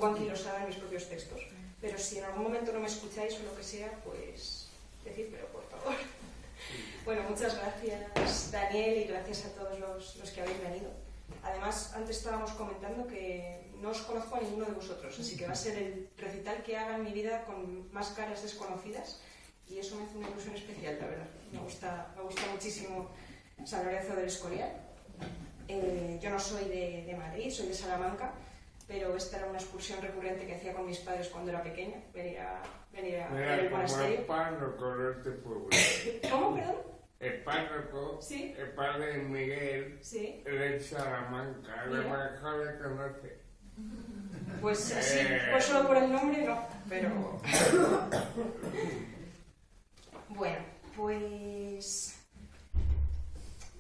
poco anquilosada en mis propios textos. Pero si en algún momento no me escucháis o lo que sea, pues decídmelo, por favor. Bueno, muchas gracias, Daniel, y gracias a todos los que habéis venido. Además, antes estábamos comentando que no os conozco a ninguno de vosotros, así que va a ser el recital que haga en mi vida con más caras desconocidas, y eso me hace una ilusión especial, la verdad. Me gusta muchísimo San Lorenzo del Escorial. Yo no soy de Madrid, soy de Salamanca, pero esta era una excursión recurrente que hacía con mis padres cuando era pequeña, venir a ver el monasterio. El párroco de este pueblo. ¿Cómo, perdón? El párroco, sí. El padre Miguel, sí. de Salamanca, de mejor le conoce. Pues así, pues solo por el nombre no, pero... Bueno, pues...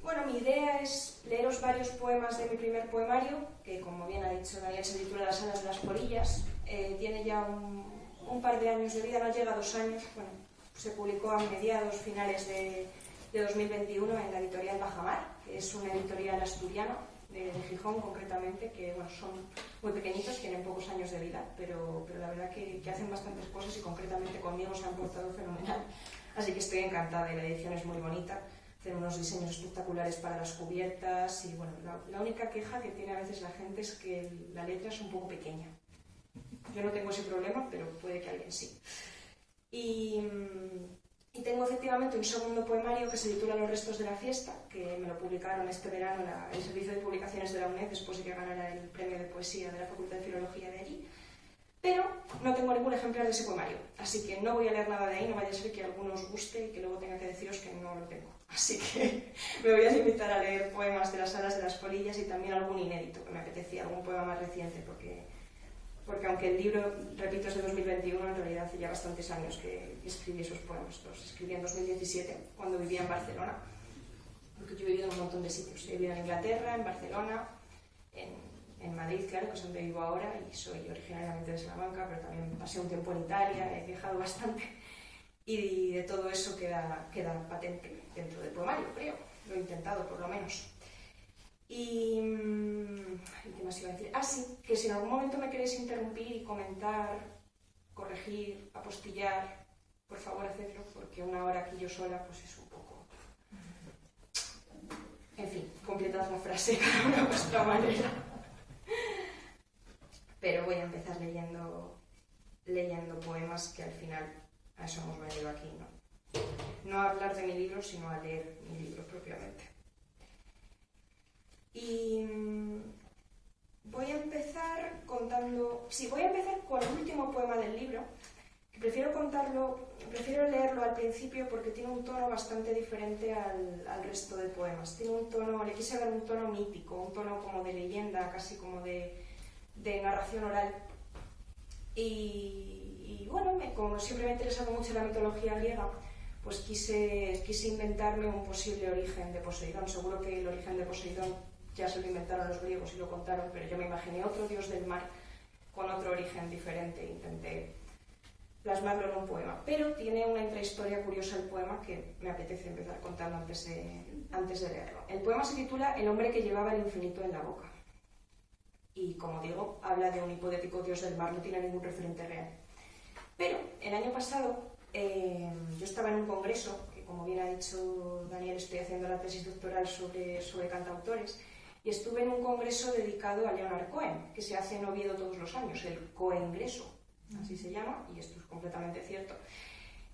Bueno, mi idea es leeros varios poemas de mi primer poemario, que como bien ha dicho Daniel se titula Las alas de las polillas. Tiene ya un par de años de vida, no llega a 2 años. Bueno, se publicó a mediados, finales de 2021 en la editorial Bajamar, que es una editorial asturiana, de Gijón concretamente, que bueno, son muy pequeñitos, tienen pocos años de vida, pero la verdad que hacen bastantes cosas y concretamente conmigo se han portado fenomenal. Así que estoy encantada y la edición es muy bonita. Hacen unos diseños espectaculares para las cubiertas y bueno, la única queja que tiene a veces la gente es que la letra es un poco pequeña. Yo no tengo ese problema, pero puede que alguien sí. Y tengo efectivamente un segundo poemario que se titula Los restos de la fiesta, que me lo publicaron este verano el Servicio de Publicaciones de la UNED después de que ganara el premio de poesía de la Facultad de Filología de allí. Pero no tengo ningún ejemplar de ese poemario, así que no voy a leer nada de ahí, no vaya a ser que a alguno os guste y que luego tenga que deciros que no lo tengo. Así que me voy a limitar a leer poemas de las alas de las polillas y también algún inédito que me apetecía, algún poema más reciente, porque aunque el libro, repito, es de 2021, en realidad hace ya bastantes años que escribí esos poemas. Los escribí en 2017, cuando vivía en Barcelona, porque yo he vivido en un montón de sitios. He vivido en Inglaterra, en Barcelona, en Madrid, claro, que es donde vivo ahora, y soy originariamente de Salamanca, pero también pasé un tiempo en Italia, he viajado bastante, y de todo eso queda patente dentro del poemario, creo. Lo he intentado, por lo menos. ¿Qué más iba a decir? Ah, sí, que si en algún momento me queréis interrumpir y comentar, corregir, apostillar, por favor hacedlo, porque una hora aquí yo sola pues es un poco... En fin, completad la frase cada una a vuestra manera. Pero voy a empezar leyendo poemas, que al final a eso hemos venido aquí, ¿no? No a hablar de mi libro, sino a leer mi libro propiamente. Y voy a empezar contando... Sí, voy a empezar con el último poema del libro, que prefiero leerlo al principio porque tiene un tono bastante diferente al resto de poemas. Tiene un tono, le quise dar un tono mítico, un tono como de leyenda, casi como de narración oral. Y bueno, como siempre me ha interesado mucho la mitología griega, pues quise inventarme un posible origen de Poseidón. Seguro que el origen de Poseidón ya se lo inventaron los griegos y lo contaron, pero yo me imaginé otro dios del mar con otro origen diferente e intenté plasmarlo en un poema. Pero tiene una intrahistoria curiosa el poema que me apetece empezar contando antes de leerlo. El poema se titula El hombre que llevaba el infinito en la boca. Y, como digo, habla de un hipotético dios del mar, no tiene ningún referente real. Pero el año pasado yo estaba en un congreso, que como bien ha dicho Daniel, estoy haciendo la tesis doctoral sobre cantautores, y estuve en un congreso dedicado a Leonard Cohen, que se hace en Oviedo todos los años, el Coengreso, así se llama, y esto es completamente cierto.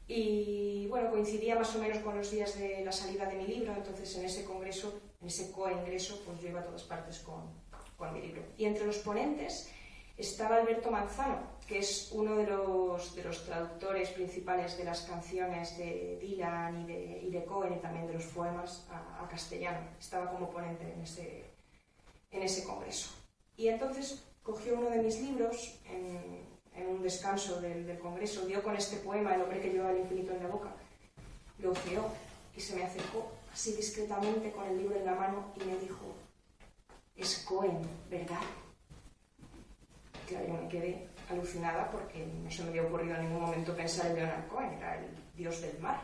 Y bueno, coincidía más o menos con los días de la salida de mi libro, entonces en ese congreso, en ese Coengreso, pues yo iba a todas partes con mi libro. Y entre los ponentes estaba Alberto Manzano, que es uno de los traductores principales de las canciones de Dylan y de Cohen, y también de los poemas a castellano. Estaba como ponente en ese congreso. Y entonces cogió uno de mis libros en un descanso del congreso, dio con este poema, El hombre que llevaba el infinito en la boca, lo ojeó y se me acercó así discretamente con el libro en la mano y me dijo: es Cohen, ¿verdad? Claro, yo me quedé alucinada porque no se me había ocurrido en ningún momento pensar en Leonard Cohen, era el dios del mar.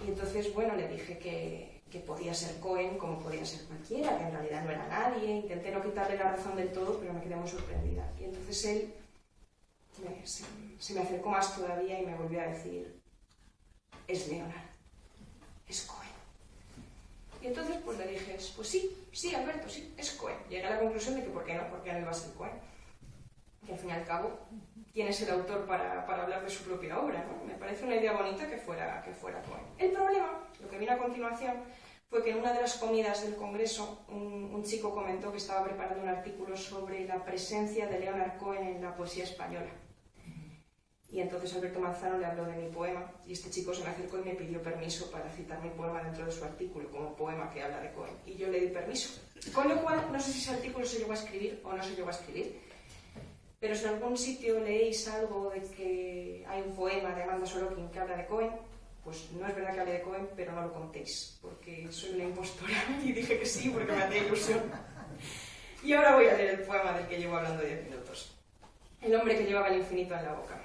Y entonces, bueno, le dije que que podía ser Cohen como podía ser cualquiera, que en realidad no era nadie. Intenté no quitarle la razón del todo, pero me quedé muy sorprendida. Y entonces él se me acercó más todavía y me volvió a decir: es Leonard, es Cohen. Y entonces pues le dije: pues sí, Alberto, sí, es Cohen. Llegué a la conclusión de que ¿por qué no? Porque no iba a ser Cohen. Que al fin y al cabo, ¿quién es el autor para hablar de su propia obra, ¿no? Me parece una idea bonita que fuera Cohen. El problema, lo que vino a continuación, fue que en una de las comidas del Congreso un chico comentó que estaba preparando un artículo sobre la presencia de Leonard Cohen en la poesía española. Y entonces Alberto Manzano le habló de mi poema y este chico se me acercó y me pidió permiso para citar mi poema dentro de su artículo como poema que habla de Cohen. Y yo le di permiso. Con lo cual, no sé si ese artículo se llegó a escribir o no se llegó a escribir, pero si en algún sitio leéis algo de que hay un poema de Amanda Sorokin que habla de Cohen, pues no es verdad que hable de Cohen, pero no lo contéis, porque soy una impostora y dije que sí porque me hacía ilusión. Y ahora voy a leer el poema del que llevo hablando 10 minutos. El hombre que llevaba el infinito en la boca.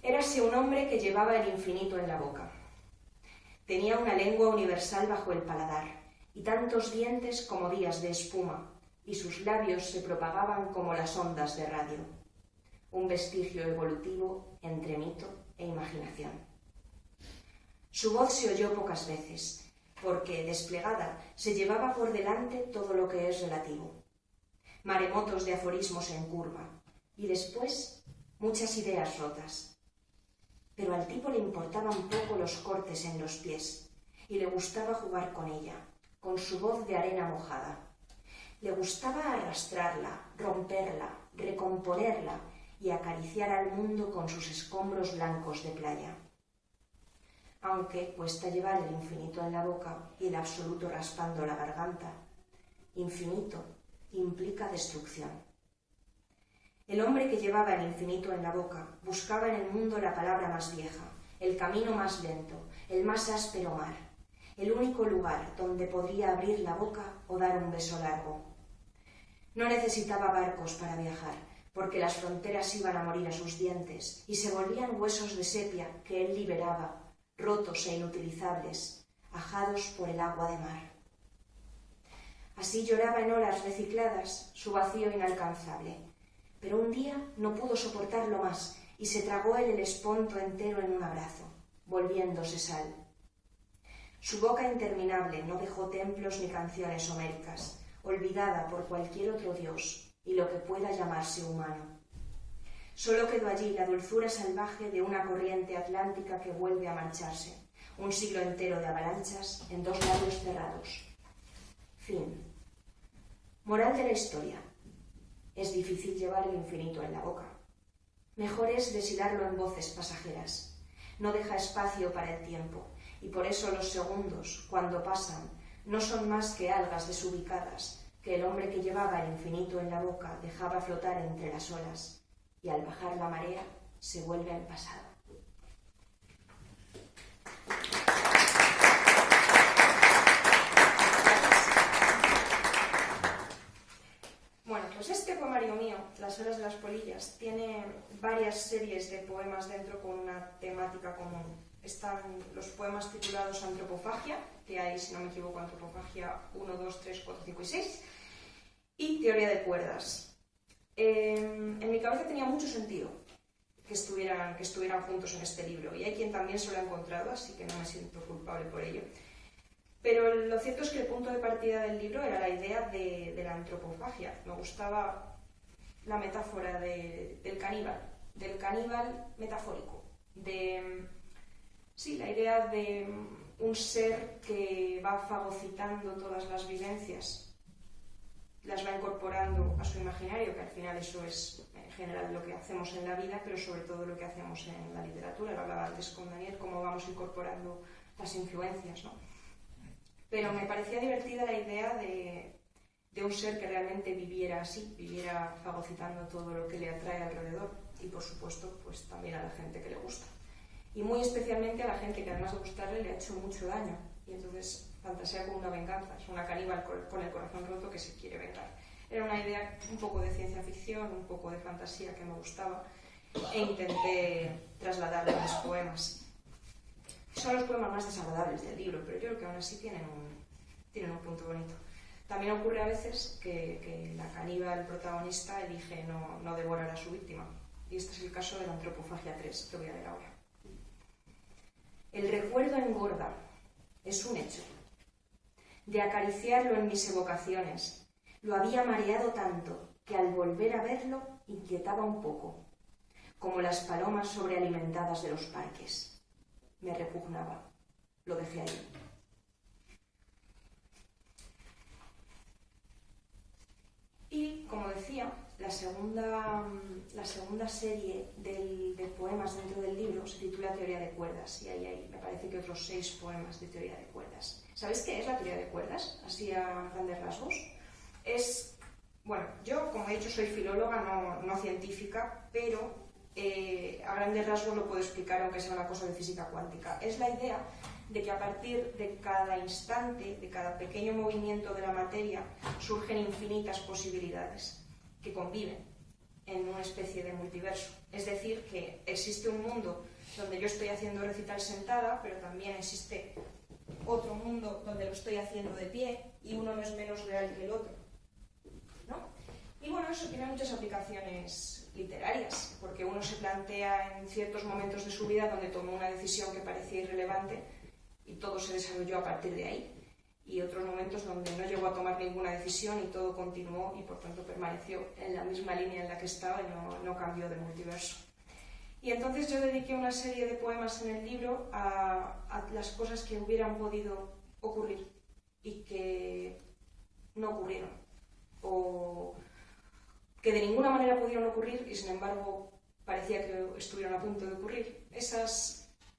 Érase un hombre que llevaba el infinito en la boca. Tenía una lengua universal bajo el paladar, y tantos dientes como días de espuma, y sus labios se propagaban como las ondas de radio. Un vestigio evolutivo entre mito e imaginación. Su voz se oyó pocas veces, porque, desplegada, se llevaba por delante todo lo que es relativo. Maremotos de aforismos en curva, y después muchas ideas rotas. Pero al tipo le importaban poco los cortes en los pies, y le gustaba jugar con ella, con su voz de arena mojada. Le gustaba arrastrarla, romperla, recomponerla y acariciar al mundo con sus escombros blancos de playa. Aunque cuesta llevar el infinito en la boca y el absoluto raspando la garganta, infinito implica destrucción. El hombre que llevaba el infinito en la boca buscaba en el mundo la palabra más vieja, el camino más lento, el más áspero mar, el único lugar donde podría abrir la boca o dar un beso largo. No necesitaba barcos para viajar, porque las fronteras iban a morir a sus dientes y se volvían huesos de sepia que él liberaba, rotos e inutilizables, ajados por el agua de mar. Así lloraba en olas recicladas su vacío inalcanzable, pero un día no pudo soportarlo más y se tragó el Helesponto entero en un abrazo, volviéndose sal. Su boca interminable no dejó templos ni canciones homéricas, olvidada por cualquier otro dios y lo que pueda llamarse humano. Solo quedó allí la dulzura salvaje de una corriente atlántica que vuelve a marcharse, un siglo entero de avalanchas en dos labios cerrados. Fin. Moral de la historia. Es difícil llevar el infinito en la boca. Mejor es deshilarlo en voces pasajeras. No deja espacio para el tiempo, y por eso los segundos, cuando pasan, no son más que algas desubicadas que el hombre que llevaba el infinito en la boca dejaba flotar entre las olas, y al bajar la marea se vuelve al pasado. Bueno, pues este poemario mío, Las olas de las polillas, tiene varias series de poemas dentro con una temática común. Están los poemas titulados Antropofagia, que hay, si no me equivoco, Antropofagia 1, 2, 3, 4, 5 y 6, y Teoría de cuerdas. En mi cabeza tenía mucho sentido que estuvieran juntos en este libro, y hay quien también se lo ha encontrado, así que no me siento culpable por ello. Pero lo cierto es que el punto de partida del libro era la idea de la antropofagia. Me gustaba la metáfora del caníbal metafórico, la idea de un ser que va fagocitando todas las vivencias, las va incorporando a su imaginario, que al final eso es en general lo que hacemos en la vida, pero sobre todo lo que hacemos en la literatura. Lo hablaba antes con Daniel, cómo vamos incorporando las influencias, ¿no? Pero me parecía divertida la idea de un ser que realmente viviera así, viviera fagocitando todo lo que le atrae alrededor, y por supuesto pues también a la gente que le gusta, y muy especialmente a la gente que además de gustarle le ha hecho mucho daño, y entonces fantasea con una venganza, es una caníbal con el corazón roto que se quiere vengar. Era una idea un poco de ciencia ficción, un poco de fantasía que me gustaba, e intenté trasladarla a mis poemas. Son los poemas más desagradables del libro, pero yo creo que aún así tienen un punto bonito. También ocurre a veces que la caníbal protagonista elige no devorar a su víctima. Y este es el caso de la Antropofagia 3, que voy a leer ahora. El recuerdo engorda, es un hecho. De acariciarlo en mis evocaciones, lo había mareado tanto que al volver a verlo inquietaba un poco, como las palomas sobrealimentadas de los parques. Me repugnaba. Lo dejé ahí. Y, como decía, la segunda serie de poemas dentro del libro se titula Teoría de cuerdas, y ahí hay, me parece que otros 6 poemas de teoría de cuerdas. ¿Sabéis qué es la teoría de cuerdas? Así a grandes rasgos. Bueno, yo, como he dicho, soy filóloga, no científica, pero a grandes rasgos lo puedo explicar aunque sea una cosa de física cuántica. Es la idea de que a partir de cada instante, de cada pequeño movimiento de la materia, surgen infinitas posibilidades que conviven en una especie de multiverso. Es decir, que existe un mundo donde yo estoy haciendo recital sentada, pero también existe otro mundo donde lo estoy haciendo de pie y uno no es menos real que el otro, ¿no? Y bueno, eso tiene muchas aplicaciones literarias, porque uno se plantea en ciertos momentos de su vida donde tomó una decisión que parecía irrelevante y todo se desarrolló a partir de ahí, y otros momentos donde no llegó a tomar ninguna decisión y todo continuó y por tanto permaneció en la misma línea en la que estaba y no cambió de multiverso. Y entonces yo dediqué una serie de poemas en el libro a las cosas que hubieran podido ocurrir y que no ocurrieron, o que de ninguna manera pudieron ocurrir y sin embargo parecía que estuvieron a punto de ocurrir.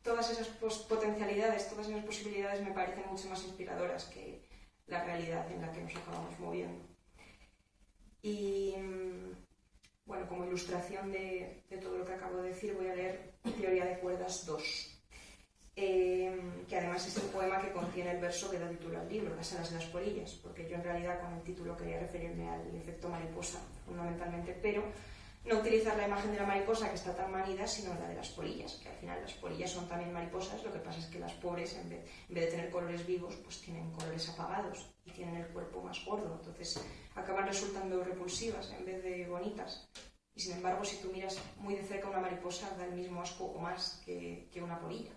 Todas esas potencialidades, todas esas posibilidades me parecen mucho más inspiradoras que la realidad en la que nos acabamos moviendo. Y bueno, como ilustración de todo lo que acabo de decir, voy a leer Teoría de cuerdas 2, que además es el poema que contiene el verso que da título al libro, Las alas de las polillas, porque yo en realidad con el título quería referirme al efecto mariposa fundamentalmente, pero no utilizar la imagen de la mariposa, que está tan manida, sino la de las polillas, que al final las polillas son también mariposas. Lo que pasa es que las pobres, en vez de tener colores vivos, pues tienen colores apagados y tienen el cuerpo más gordo, entonces acaban resultando repulsivas en vez de bonitas. Y sin embargo, si tú miras muy de cerca una mariposa, da el mismo asco o más que una polilla.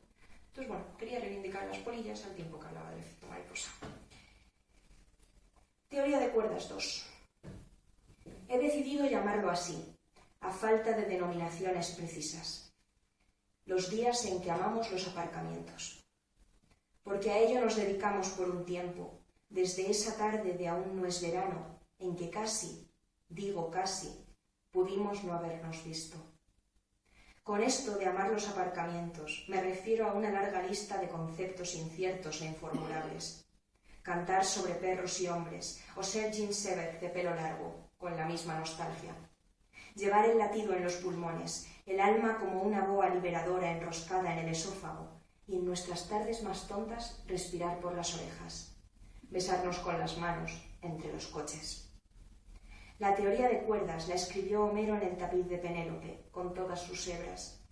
Entonces, bueno, quería reivindicar las polillas al tiempo que hablaba del efecto mariposa. Teoría de cuerdas 2. He decidido llamarlo así, a falta de denominaciones precisas. Los días en que amamos los aparcamientos. Porque a ello nos dedicamos por un tiempo, desde esa tarde de aún no es verano, en que casi, digo casi, pudimos no habernos visto. Con esto de amar los aparcamientos me refiero a una larga lista de conceptos inciertos e informulables. Cantar sobre perros y hombres, o ser Jean Seberg de pelo largo, con la misma nostalgia. Llevar el latido en los pulmones, el alma como una boa liberadora enroscada en el esófago, y en nuestras tardes más tontas respirar por las orejas. Besarnos con las manos entre los coches. La teoría de cuerdas la escribió Homero en el tapiz de Penélope, con todas sus hebras.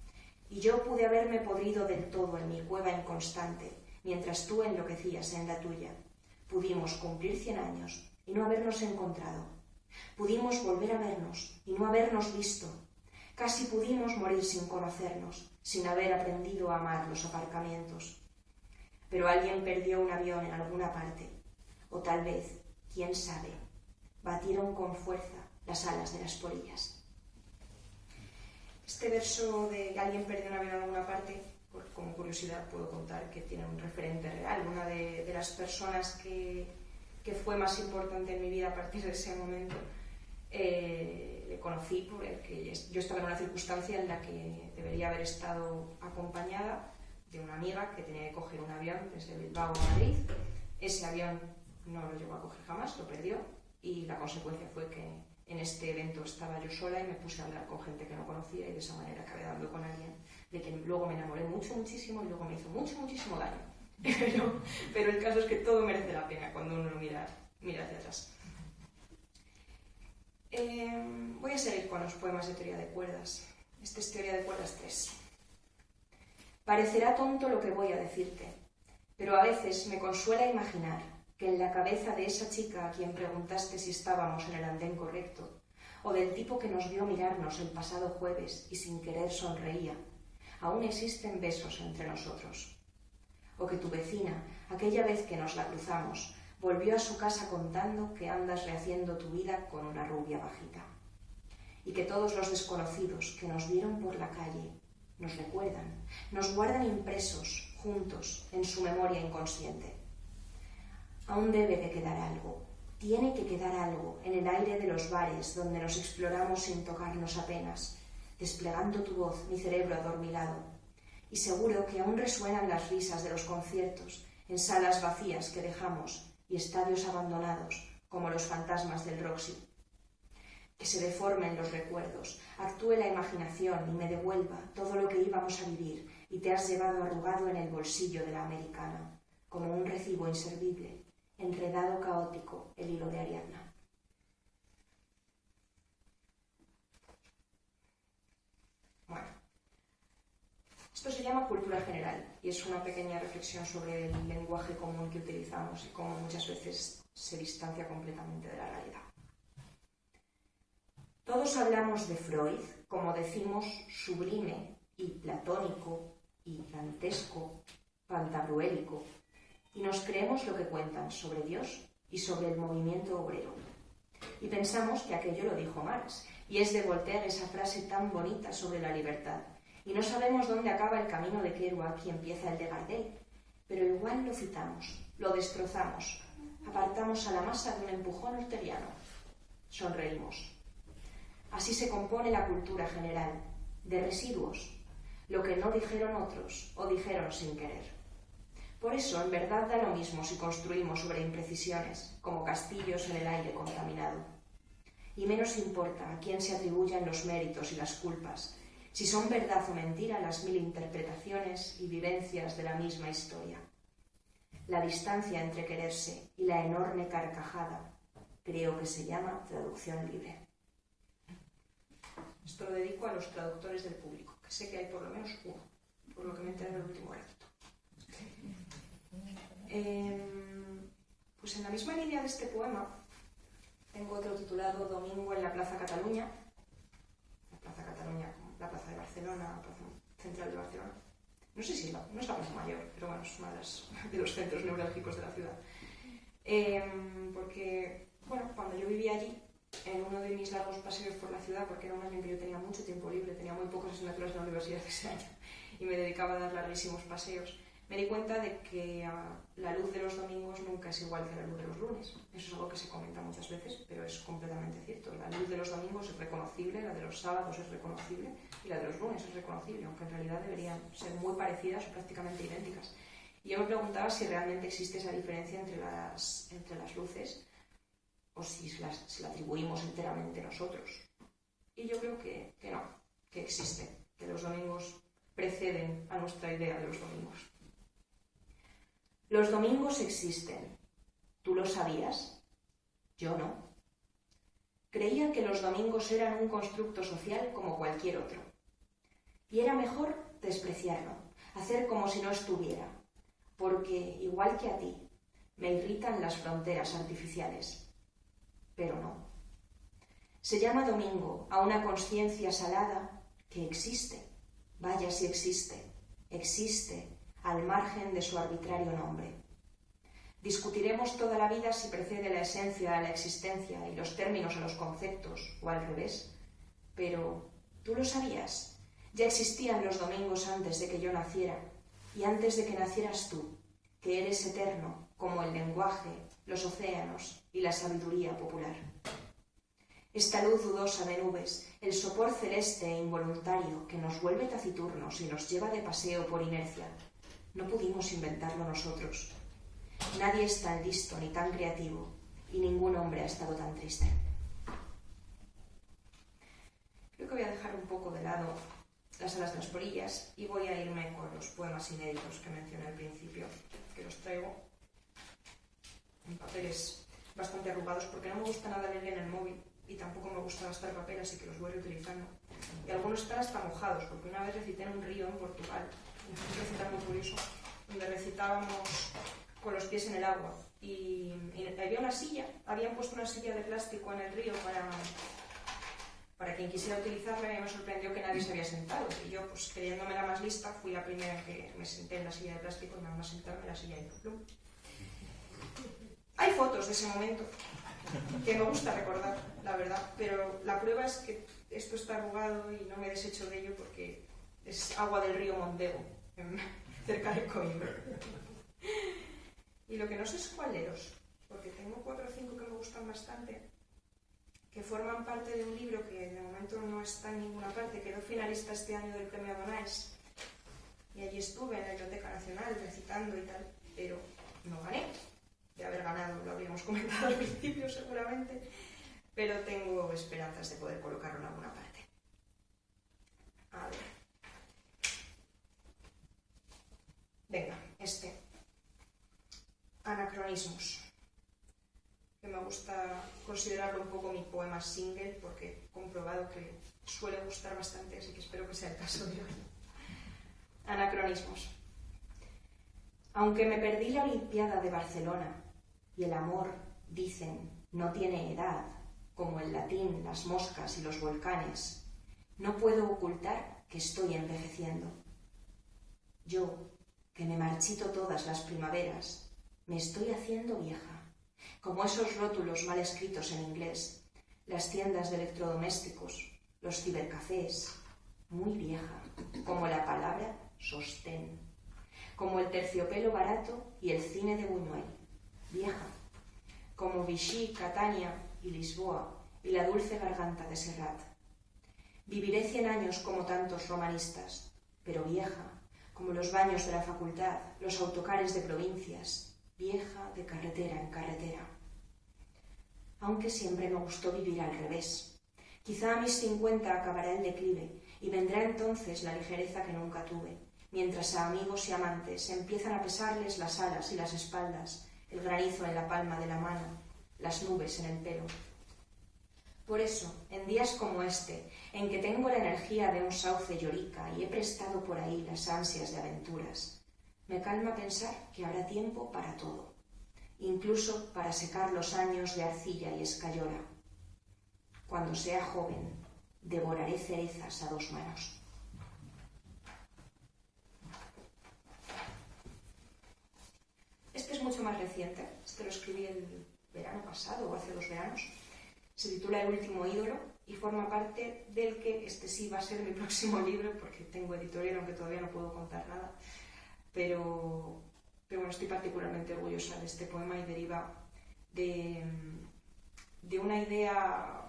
Y yo pude haberme podrido del todo en mi cueva inconstante, mientras tú enloquecías en la tuya. Pudimos cumplir 100 años y no habernos encontrado. Pudimos volver a vernos y no habernos visto. Casi pudimos morir sin conocernos, sin haber aprendido a amar los aparcamientos. Pero alguien perdió un avión en alguna parte, o tal vez, quién sabe, batieron con fuerza las alas de las polillas. Este verso de alguien perdió un avión en alguna parte, como curiosidad puedo contar que tiene un referente real. Una de las personas que fue más importante en mi vida a partir de ese momento, le conocí porque yo estaba en una circunstancia en la que debería haber estado acompañada de una amiga que tenía que coger un avión desde Bilbao a Madrid. Ese avión no lo llegó a coger jamás, lo perdió, y la consecuencia fue que en este evento estaba yo sola y me puse a hablar con gente que no conocía, y de esa manera acabé dando con alguien de quien luego me enamoré muchísimo y luego me hizo muchísimo daño. Pero el caso es que todo merece la pena cuando uno lo mira hacia atrás. Voy a seguir con los poemas de teoría de cuerdas. Este es Teoría de cuerdas 3. Parecerá tonto lo que voy a decirte, pero a veces me consuela imaginar que en la cabeza de esa chica a quien preguntaste si estábamos en el andén correcto, o del tipo que nos vio mirarnos el pasado jueves y sin querer sonreía, aún existen besos entre nosotros. O que tu vecina, aquella vez que nos la cruzamos, volvió a su casa contando que andas rehaciendo tu vida con una rubia bajita. Y que todos los desconocidos que nos vieron por la calle nos recuerdan, nos guardan impresos, juntos, en su memoria inconsciente. Aún debe de quedar algo, tiene que quedar algo en el aire de los bares donde nos exploramos sin tocarnos apenas, desplegando tu voz, mi cerebro adormilado. Y seguro que aún resuenan las risas de los conciertos en salas vacías que dejamos y estadios abandonados como los fantasmas del Roxy. Que se deformen los recuerdos, actúe la imaginación y me devuelva todo lo que íbamos a vivir y te has llevado arrugado en el bolsillo de la americana, como un recibo inservible, enredado caótico el hilo de Ariadna. Bueno, esto se llama cultura general y es una pequeña reflexión sobre el lenguaje común que utilizamos y cómo muchas veces se distancia completamente de la realidad. Todos hablamos de Freud, como decimos, sublime y platónico y dantesco, pantagruélico, y nos creemos lo que cuentan sobre Dios y sobre el movimiento obrero. Y pensamos que aquello lo dijo Marx, y es de Voltaire esa frase tan bonita sobre la libertad. Y no sabemos dónde acaba el camino de Kerouac y empieza el de Gardel, pero igual lo citamos, lo destrozamos, apartamos a la masa de un empujón ulteriano. Sonreímos. Así se compone la cultura general, de residuos, lo que no dijeron otros o dijeron sin querer. Por eso, en verdad da lo mismo si construimos sobre imprecisiones, como castillos en el aire contaminado. Y menos importa a quién se atribuyan los méritos y las culpas, si son verdad o mentira las mil interpretaciones y vivencias de la misma historia. La distancia entre quererse y la enorme carcajada creo que se llama traducción libre. Esto lo dedico a los traductores del público, que sé que hay por lo menos uno, por lo que me enteré en el último ratito. Pues en la misma línea de este poema tengo otro titulado Domingo en la Plaza Cataluña. La Plaza Cataluña, como la Plaza de Barcelona, la Plaza Central de Barcelona. No sé si no es la Plaza Mayor, pero bueno, es uno de los centros neurálgicos de la ciudad. Porque, bueno, cuando yo vivía allí, en uno de mis largos paseos por la ciudad, porque era un año en que yo tenía mucho tiempo libre, tenía muy pocas asignaturas en la universidad ese año y me dedicaba a dar larguísimos paseos, me di cuenta de que la luz de los domingos nunca es igual que la luz de los lunes. Eso es algo que se comenta muchas veces, pero es completamente cierto. La luz de los domingos es reconocible, la de los sábados es reconocible y la de los lunes es reconocible, aunque en realidad deberían ser muy parecidas o prácticamente idénticas. Y yo me preguntaba si realmente existe esa diferencia entre las luces o si la atribuimos enteramente nosotros. Y yo creo que no, que existe, que los domingos preceden a nuestra idea de los domingos. Los domingos existen. ¿Tú lo sabías? Yo no. Creía que los domingos eran un constructo social como cualquier otro. Y era mejor despreciarlo, hacer como si no estuviera, porque, igual que a ti, me irritan las fronteras artificiales. Pero no. Se llama domingo a una conciencia salada que existe. Vaya si existe. Existe al margen de su arbitrario nombre. Discutiremos toda la vida si precede la esencia a la existencia y los términos a los conceptos, o al revés. Pero, ¿tú lo sabías? Ya existían los domingos antes de que yo naciera, y antes de que nacieras tú, que eres eterno, como el lenguaje, los océanos y la sabiduría popular. Esta luz dudosa de nubes, el sopor celeste e involuntario que nos vuelve taciturnos y nos lleva de paseo por inercia, no pudimos inventarlo nosotros. Nadie es tan listo ni tan creativo, y ningún hombre ha estado tan triste. Creo que voy a dejar un poco de lado las alas de las polillas y voy a irme con los poemas inéditos que mencioné al principio, que los traigo en papeles bastante arrugados porque no me gusta nada leer en el móvil y tampoco me gusta gastar papel, así que los voy reutilizando. Y algunos están hasta mojados, porque una vez recité en un río en Portugal un recital muy curioso, donde recitábamos con los pies en el agua. Y había una silla, habían puesto una silla de plástico en el río para quien quisiera utilizarla, y me sorprendió que nadie se había sentado. Y yo, pues creyéndome la más lista, fui la primera que me senté en la silla de plástico y nada más sentarme en la silla de plum. Hay fotos de ese momento que me gusta recordar, la verdad, pero la prueba es que esto está arrugado y no me deshecho de ello porque es agua del río Mondego, cerca de Coimbra. Y lo que no sé es cuál leeros, porque tengo 4 o 5 que me gustan bastante, que forman parte de un libro que de momento no está en ninguna parte. Quedó finalista este año del premio Adonais y allí estuve en la Biblioteca Nacional recitando y tal, pero no gané. De haber ganado lo habríamos comentado al principio seguramente, pero tengo esperanzas de poder colocarlo en alguna parte. A ver. Venga, Anacronismos, que me gusta considerarlo un poco mi poema single, porque he comprobado que suele gustar bastante, así que espero que sea el caso de hoy. Anacronismos. Aunque me perdí la Olimpiada de Barcelona, y el amor, dicen, no tiene edad, como el latín, las moscas y los volcanes, no puedo ocultar que estoy envejeciendo. Yo, que me marchito todas las primaveras, me estoy haciendo vieja, como esos rótulos mal escritos en inglés, las tiendas de electrodomésticos, los cibercafés, muy vieja, como la palabra sostén, como el terciopelo barato y el cine de Buñuel, vieja, como Vichy, Catania y Lisboa y la dulce garganta de Serrat. Viviré 100 años como tantos romanistas, pero vieja, como los baños de la facultad, los autocares de provincias, vieja de carretera en carretera. Aunque siempre me gustó vivir al revés. Quizá a mis 50 acabará el declive y vendrá entonces la ligereza que nunca tuve, mientras a amigos y amantes empiezan a pesarles las alas y las espaldas, el granizo en la palma de la mano, las nubes en el pelo. Por eso, en días como este, en que tengo la energía de un sauce llorica y he prestado por ahí las ansias de aventuras, me calma pensar que habrá tiempo para todo, incluso para secar los años de arcilla y escayola. Cuando sea joven, devoraré cerezas a 2 manos. Este es mucho más reciente, este lo escribí el verano pasado o hace 2 veranos. Se titula El último ídolo y forma parte del que este sí va a ser mi próximo libro, porque tengo editorial, aunque todavía no puedo contar nada. Pero bueno, estoy particularmente orgullosa de este poema y deriva de una idea,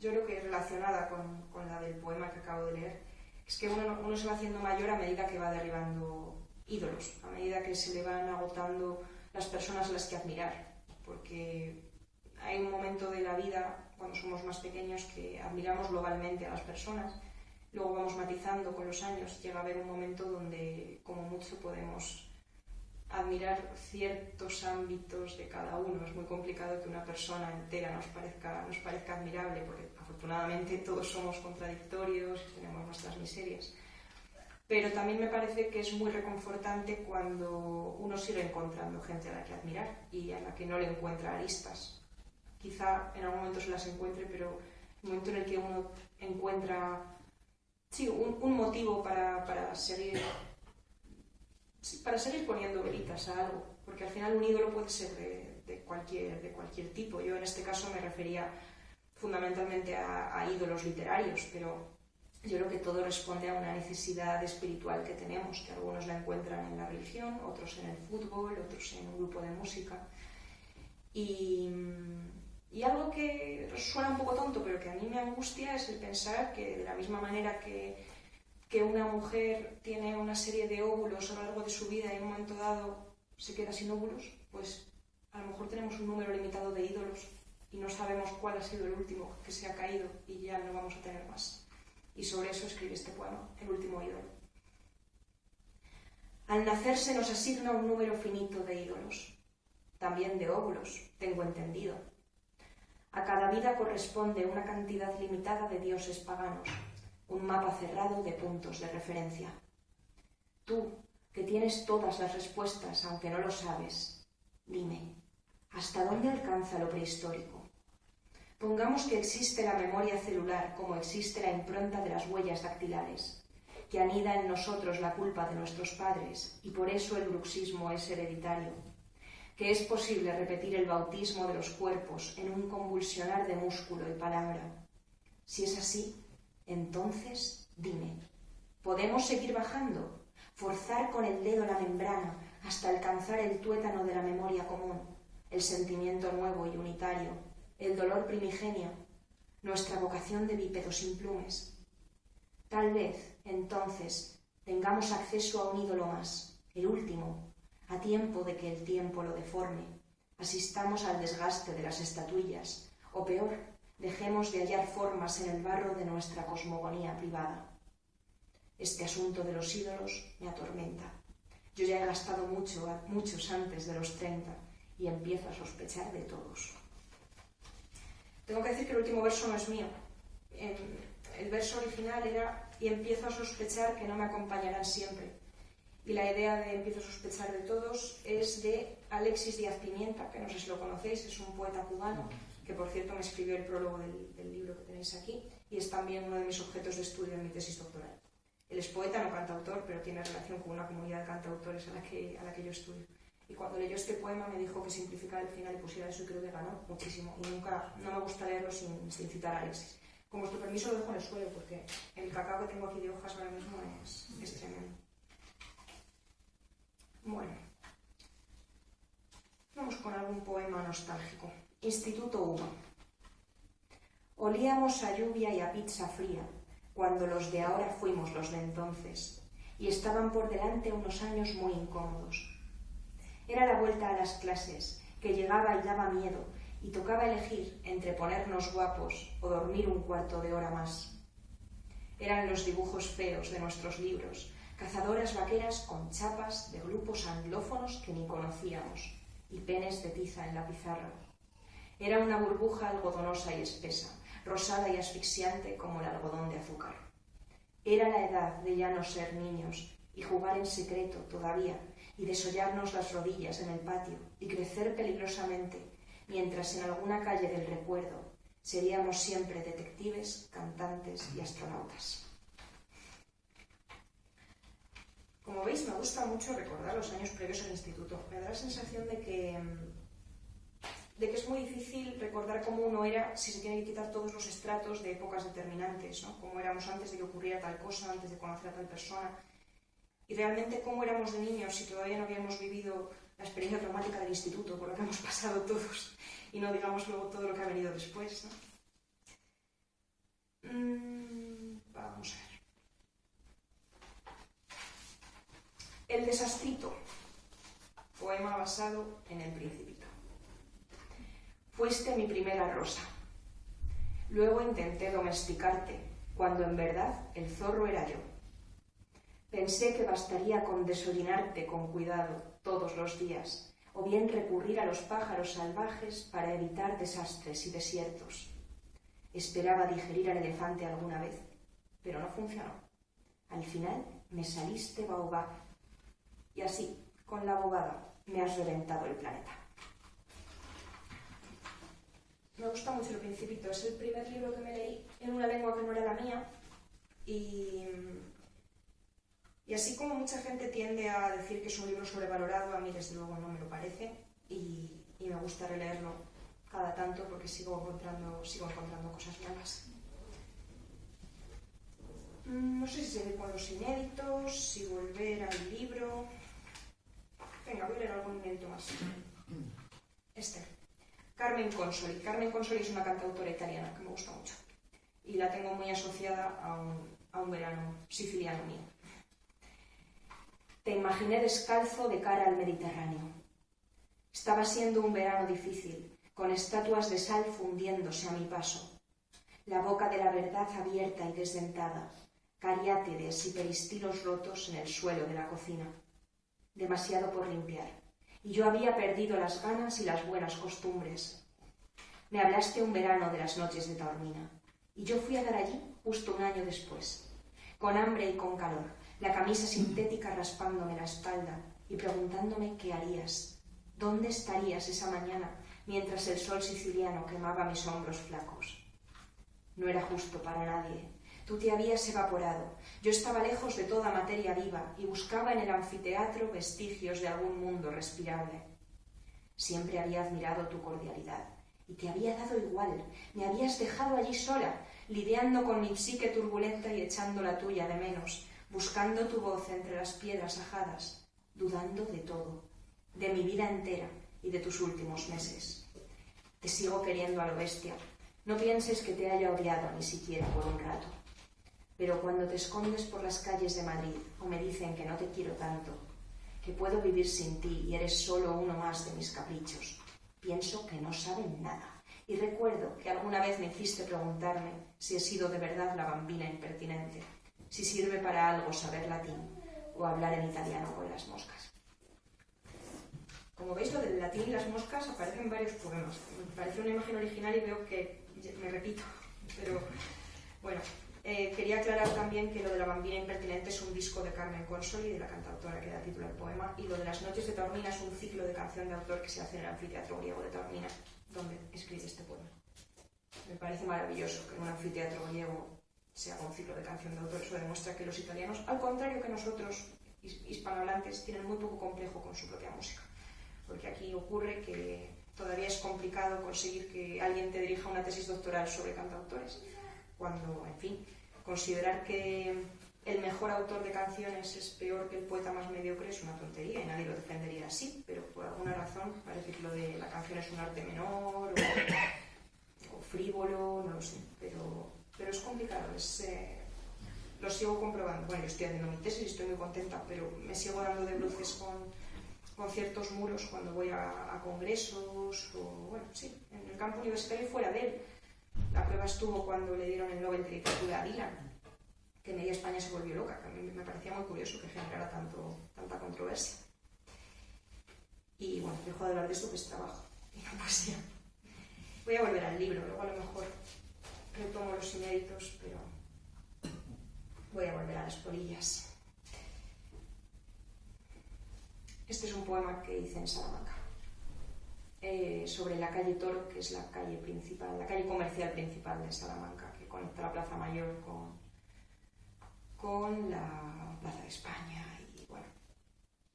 yo creo que relacionada con la del poema que acabo de leer. Es que uno se va haciendo mayor a medida que va derribando ídolos, a medida que se le van agotando las personas a las que admirar, porque hay un momento de la vida, cuando somos más pequeños, que admiramos globalmente a las personas. Luego vamos matizando con los años, llega a haber un momento donde como mucho podemos admirar ciertos ámbitos de cada uno. Es muy complicado que una persona entera nos parezca admirable, porque afortunadamente todos somos contradictorios y tenemos nuestras miserias. Pero también me parece que es muy reconfortante cuando uno sigue encontrando gente a la que admirar y a la que no le encuentra aristas. Quizá en algún momento se las encuentre, pero el momento en el que uno encuentra un motivo para seguir poniendo velitas a algo, porque al final un ídolo puede ser de cualquier tipo. Yo en este caso me refería fundamentalmente a ídolos literarios, pero yo creo que todo responde a una necesidad espiritual que tenemos, que algunos la encuentran en la religión, otros en el fútbol, otros en un grupo de música. Y algo que suena un poco tonto, pero que a mí me angustia, es el pensar que de la misma manera que una mujer tiene una serie de óvulos a lo largo de su vida y en un momento dado se queda sin óvulos, pues a lo mejor tenemos un número limitado de ídolos y no sabemos cuál ha sido el último que se ha caído y ya no vamos a tener más. Y sobre eso escribe este poema, El último ídolo. Al nacer se nos asigna un número finito de ídolos, también de óvulos, tengo entendido. A cada vida corresponde una cantidad limitada de dioses paganos, un mapa cerrado de puntos de referencia. Tú, que tienes todas las respuestas, aunque no lo sabes, dime, ¿hasta dónde alcanza lo prehistórico? Pongamos que existe la memoria celular como existe la impronta de las huellas dactilares, que anida en nosotros la culpa de nuestros padres y por eso el bruxismo es hereditario, que es posible repetir el bautismo de los cuerpos en un convulsionar de músculo y palabra. Si es así, entonces dime, ¿podemos seguir bajando? Forzar con el dedo la membrana hasta alcanzar el tuétano de la memoria común, el sentimiento nuevo y unitario, el dolor primigenio, nuestra vocación de bípedo sin plumes. Tal vez, entonces, tengamos acceso a un ídolo más, el último, a tiempo de que el tiempo lo deforme, asistamos al desgaste de las estatuillas, o peor, dejemos de hallar formas en el barro de nuestra cosmogonía privada. Este asunto de los ídolos me atormenta. Yo ya he gastado muchos antes de los 30 y empiezo a sospechar de todos. Tengo que decir que el último verso no es mío. El verso original era y empiezo a sospechar que no me acompañarán siempre. Y la idea de empiezo a sospechar de todos es de Alexis Díaz Pimienta, que no sé si lo conocéis, es un poeta cubano, que por cierto me escribió el prólogo del libro que tenéis aquí, y es también uno de mis objetos de estudio en mi tesis doctoral. Él es poeta, no cantautor, pero tiene relación con una comunidad de cantautores a la que yo estudio. Y cuando leyó este poema me dijo que simplificara el final y pusiera eso y creo que ganó muchísimo. Y no me gusta leerlo sin citar a Alexis. Con vuestro permiso lo dejo en el suelo porque el cacao que tengo aquí de hojas ahora mismo es tremendo. Bueno, vamos con algún poema nostálgico. Instituto 1. Olíamos a lluvia y a pizza fría cuando los de ahora fuimos los de entonces y estaban por delante unos años muy incómodos. Era la vuelta a las clases, que llegaba y daba miedo, y tocaba elegir entre ponernos guapos o dormir un cuarto de hora más. Eran los dibujos feos de nuestros libros, cazadoras vaqueras con chapas de grupos anglófonos que ni conocíamos, y penes de tiza en la pizarra. Era una burbuja algodonosa y espesa, rosada y asfixiante como el algodón de azúcar. Era la edad de ya no ser niños y jugar en secreto todavía, y desollarnos las rodillas en el patio y crecer peligrosamente, mientras en alguna calle del recuerdo seríamos siempre detectives, cantantes y astronautas. Como veis, me gusta mucho recordar los años previos al instituto. Me da la sensación de que es muy difícil recordar cómo uno era si se tiene que quitar todos los estratos de épocas determinantes, ¿no? Cómo éramos antes de que ocurriera tal cosa, antes de conocer a tal persona. Y realmente cómo éramos de niños si todavía no habíamos vivido la experiencia traumática del instituto, por lo que hemos pasado todos, y no digamos luego todo lo que ha venido después, ¿no? Vamos a ver. El desastrito, poema basado en El Principito. Fuiste mi primera rosa. Luego intenté domesticarte, cuando en verdad el zorro era yo. Pensé que bastaría con desollinarte con cuidado todos los días, o bien recurrir a los pájaros salvajes para evitar desastres y desiertos. Esperaba digerir al elefante alguna vez, pero no funcionó. Al final me saliste baobab. Y así, con la bobada, me has reventado el planeta. Me gusta mucho El Principito. Es el primer libro que me leí en una lengua que no era la mía. Y así como mucha gente tiende a decir que es un libro sobrevalorado, a mí desde luego no me lo parece. Y me gusta releerlo cada tanto porque sigo encontrando cosas nuevas. No sé si seguir con los inéditos, si volver al libro. Venga, voy a leer algún inédito más. Carmen Consoli. Carmen Consoli es una cantautora italiana que me gusta mucho. Y la tengo muy asociada a un verano siciliano mío. Te imaginé descalzo de cara al Mediterráneo. Estaba siendo un verano difícil, con estatuas de sal fundiéndose a mi paso. La boca de la verdad abierta y desdentada, cariátides y peristilos rotos en el suelo de la cocina. Demasiado por limpiar, y yo había perdido las ganas y las buenas costumbres. Me hablaste un verano de las noches de Taormina, y yo fui a dar allí justo un año después, con hambre y con calor, la camisa sintética raspándome la espalda y preguntándome qué harías, dónde estarías esa mañana mientras el sol siciliano quemaba mis hombros flacos. No era justo para nadie. Tú te habías evaporado. Yo estaba lejos de toda materia viva y buscaba en el anfiteatro vestigios de algún mundo respirable. Siempre había admirado tu cordialidad y te había dado igual. Me habías dejado allí sola, lidiando con mi psique turbulenta y echando la tuya de menos, buscando tu voz entre las piedras ajadas, dudando de todo, de mi vida entera y de tus últimos meses. Te sigo queriendo a lo bestia. No pienses que te haya odiado ni siquiera por un rato. Pero cuando te escondes por las calles de Madrid o me dicen que no te quiero tanto, que puedo vivir sin ti y eres solo uno más de mis caprichos, pienso que no saben nada. Y recuerdo que alguna vez me hiciste preguntarme si he sido de verdad la bambina impertinente, si sirve para algo saber latín o hablar en italiano con las moscas. Como veis, lo del latín y las moscas aparece en varios poemas. Me parece una imagen original y veo que me repito, pero bueno. Quería aclarar también que lo de la bambina impertinente es un disco de Carmen Consoli, de la cantautora que da título al poema, y lo de las noches de Taormina es un ciclo de canción de autor que se hace en el anfiteatro griego de Taormina, donde escribe este poema. Me parece maravilloso que en un anfiteatro griego se haga un ciclo de canción de autor. Eso demuestra que los italianos, al contrario que nosotros, hispanohablantes, tienen muy poco complejo con su propia música. Porque aquí ocurre que todavía es complicado conseguir que alguien te dirija una tesis doctoral sobre cantautores, cuando, en fin, considerar que el mejor autor de canciones es peor que el poeta más mediocre es una tontería y nadie lo defendería así, pero por alguna razón parece que lo de la canción es un arte menor o frívolo, no lo sé, pero es complicado, lo sigo comprobando. Bueno, yo estoy haciendo mi tesis y estoy muy contenta, pero me sigo dando de bruces con ciertos muros cuando voy a congresos o, bueno, sí, en el campo universitario y fuera de él. La prueba estuvo cuando le dieron el Nobel de Literatura a Dylan, que media España se volvió loca, que a mí me parecía muy curioso que generara tanta controversia. Y bueno, dejo de hablar de esto, que es trabajo y no poesía. Voy a volver al libro, luego a lo mejor retomo los inéditos, pero voy a volver a las polillas. Este es un poema que hice en Salamanca, sobre la calle Toro, que es la calle principal, la calle comercial principal de Salamanca, que conecta la Plaza Mayor con la Plaza de España. Y bueno,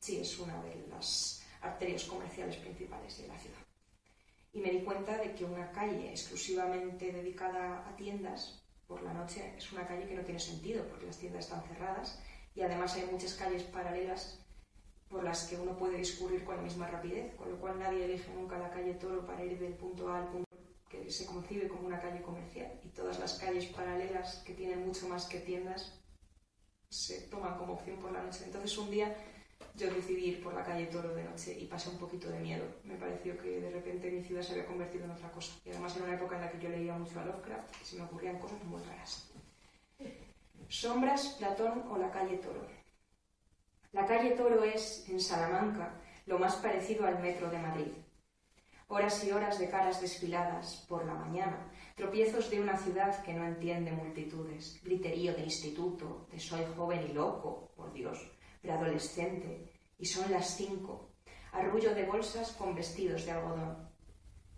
sí, es una de las arterias comerciales principales de la ciudad. Y me di cuenta de que una calle exclusivamente dedicada a tiendas por la noche es una calle que no tiene sentido, porque las tiendas están cerradas y además hay muchas calles paralelas por las que uno puede discurrir con la misma rapidez, con lo cual nadie elige nunca la calle Toro para ir del punto A al punto B, que se concibe como una calle comercial, y todas las calles paralelas que tienen mucho más que tiendas se toman como opción por la noche. Entonces un día yo decidí ir por la calle Toro de noche y pasé un poquito de miedo. Me pareció que de repente mi ciudad se había convertido en otra cosa, y además era una época en la que yo leía mucho a Lovecraft y se me ocurrían cosas muy raras. Sombras, Platón o la calle Toro. La calle Toro es, en Salamanca, lo más parecido al metro de Madrid. Horas y horas de caras desfiladas, por la mañana, tropiezos de una ciudad que no entiende multitudes, griterío de instituto, de soy joven y loco, por Dios, preadolescente, y son las 5, arrullo de bolsas con vestidos de algodón,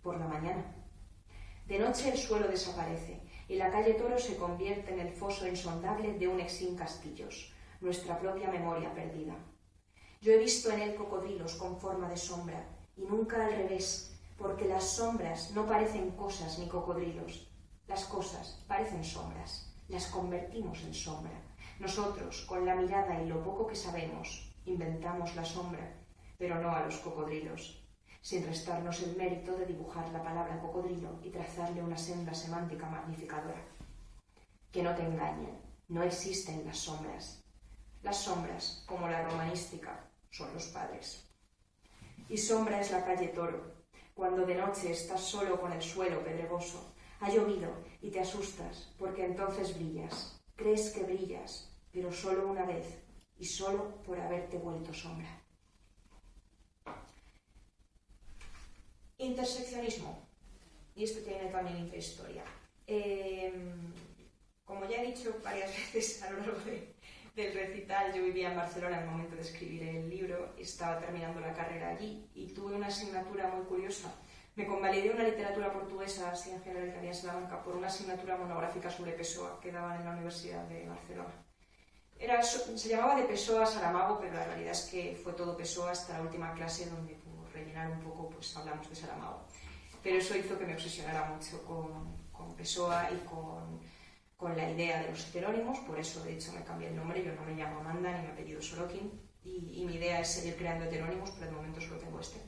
por la mañana. De noche el suelo desaparece, y la calle Toro se convierte en el foso insondable de un exín Castillos, nuestra propia memoria perdida. Yo he visto en él cocodrilos con forma de sombra, y nunca al revés, porque las sombras no parecen cosas ni cocodrilos. Las cosas parecen sombras, las convertimos en sombra. Nosotros, con la mirada y lo poco que sabemos, inventamos la sombra, pero no a los cocodrilos, sin restarnos el mérito de dibujar la palabra cocodrilo y trazarle una senda semántica magnificadora. Que no te engañen, no existen las sombras. Las sombras, como la romanística, son los padres. Y sombra es la calle Toro, cuando de noche estás solo con el suelo pedregoso, ha llovido y te asustas, porque entonces brillas, crees que brillas, pero solo una vez, y solo por haberte vuelto sombra. Interseccionismo, y esto tiene también intrahistoria. Como ya he dicho varias veces a lo largo de del recital. Yo vivía en Barcelona en el momento de escribir el libro y estaba terminando la carrera allí y tuve una asignatura muy curiosa. Me convalidé una literatura portuguesa, así en general, que había en Salamanca, por una asignatura monográfica sobre Pessoa que daban en la Universidad de Barcelona. Se llamaba de Pessoa a Saramago, pero la realidad es que fue todo Pessoa hasta la última clase, donde por rellenar un poco pues hablamos de Saramago. Pero eso hizo que me obsesionara mucho con Pessoa y con la idea de los heterónimos. Por eso, de hecho, me cambié el nombre. Yo no me llamo Amanda ni mi apellido es Sorokin, y mi idea es seguir creando heterónimos, pero de momento solo tengo este.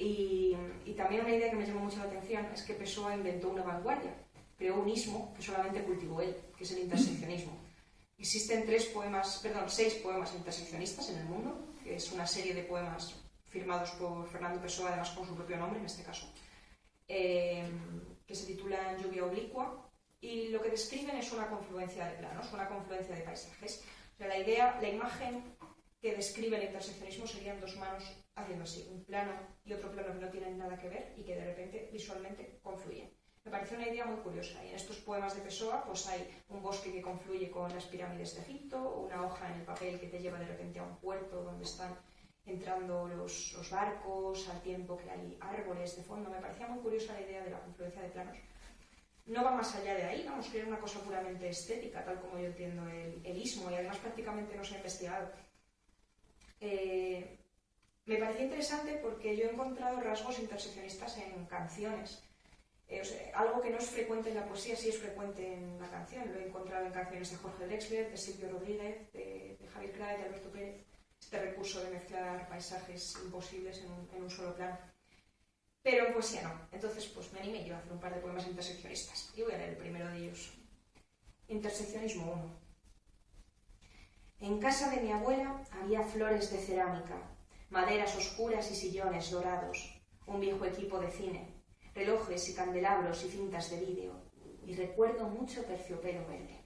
Y también una idea que me llamó mucho la atención es que Pessoa inventó una vanguardia, creó un ismo que solamente cultivó él, que es el interseccionismo. Existen 6 poemas interseccionistas en el mundo, que es una serie de poemas firmados por Fernando Pessoa, además con su propio nombre en este caso, que se titulan Lluvia oblicua, y lo que describen es una confluencia de planos, una confluencia de paisajes. O sea, la imagen que describe el interseccionismo serían 2 manos haciendo así, un plano y otro plano que no tienen nada que ver y que de repente visualmente confluyen. Me pareció una idea muy curiosa, y en estos poemas de Pessoa pues hay un bosque que confluye con las pirámides de Egipto, una hoja en el papel que te lleva de repente a un puerto donde están entrando los barcos, al tiempo que hay árboles de fondo. Me parecía muy curiosa la idea de la confluencia de planos. No va más allá de ahí, vamos a crear una cosa puramente estética, tal como yo entiendo el ismo, y además prácticamente no se ha investigado. Me parecía interesante porque yo he encontrado rasgos interseccionistas en canciones. Algo que no es frecuente en la poesía, sí es frecuente en la canción. Lo he encontrado en canciones de Jorge Drexler, de Silvio Rodríguez, de Javier Crae, de Alberto Pérez. Este recurso de mezclar paisajes imposibles en un solo plano. Pero en poesía no. Entonces pues me animé yo a hacer un par de poemas interseccionistas. Y voy a leer el primero de ellos. Interseccionismo 1. En casa de mi abuela había flores de cerámica, maderas oscuras y sillones dorados, un viejo equipo de cine, relojes y candelabros y cintas de vídeo, y recuerdo mucho terciopelo verde.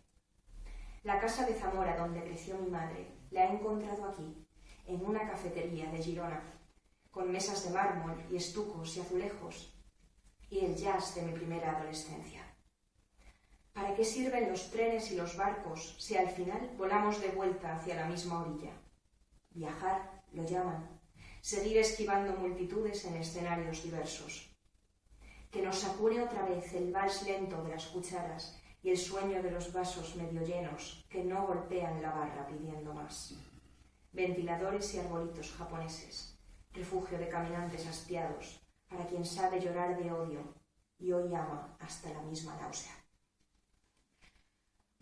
La casa de Zamora donde creció mi madre la he encontrado aquí, en una cafetería de Girona, con mesas de mármol y estucos y azulejos, y el jazz de mi primera adolescencia. ¿Para qué sirven los trenes y los barcos si al final volamos de vuelta hacia la misma orilla? Viajar, lo llaman, seguir esquivando multitudes en escenarios diversos. Que nos apure otra vez el vals lento de las cucharas y el sueño de los vasos medio llenos que no golpean la barra pidiendo más. Ventiladores y arbolitos japoneses, refugio de caminantes hastiados, para quien sabe llorar de odio y hoy ama hasta la misma náusea.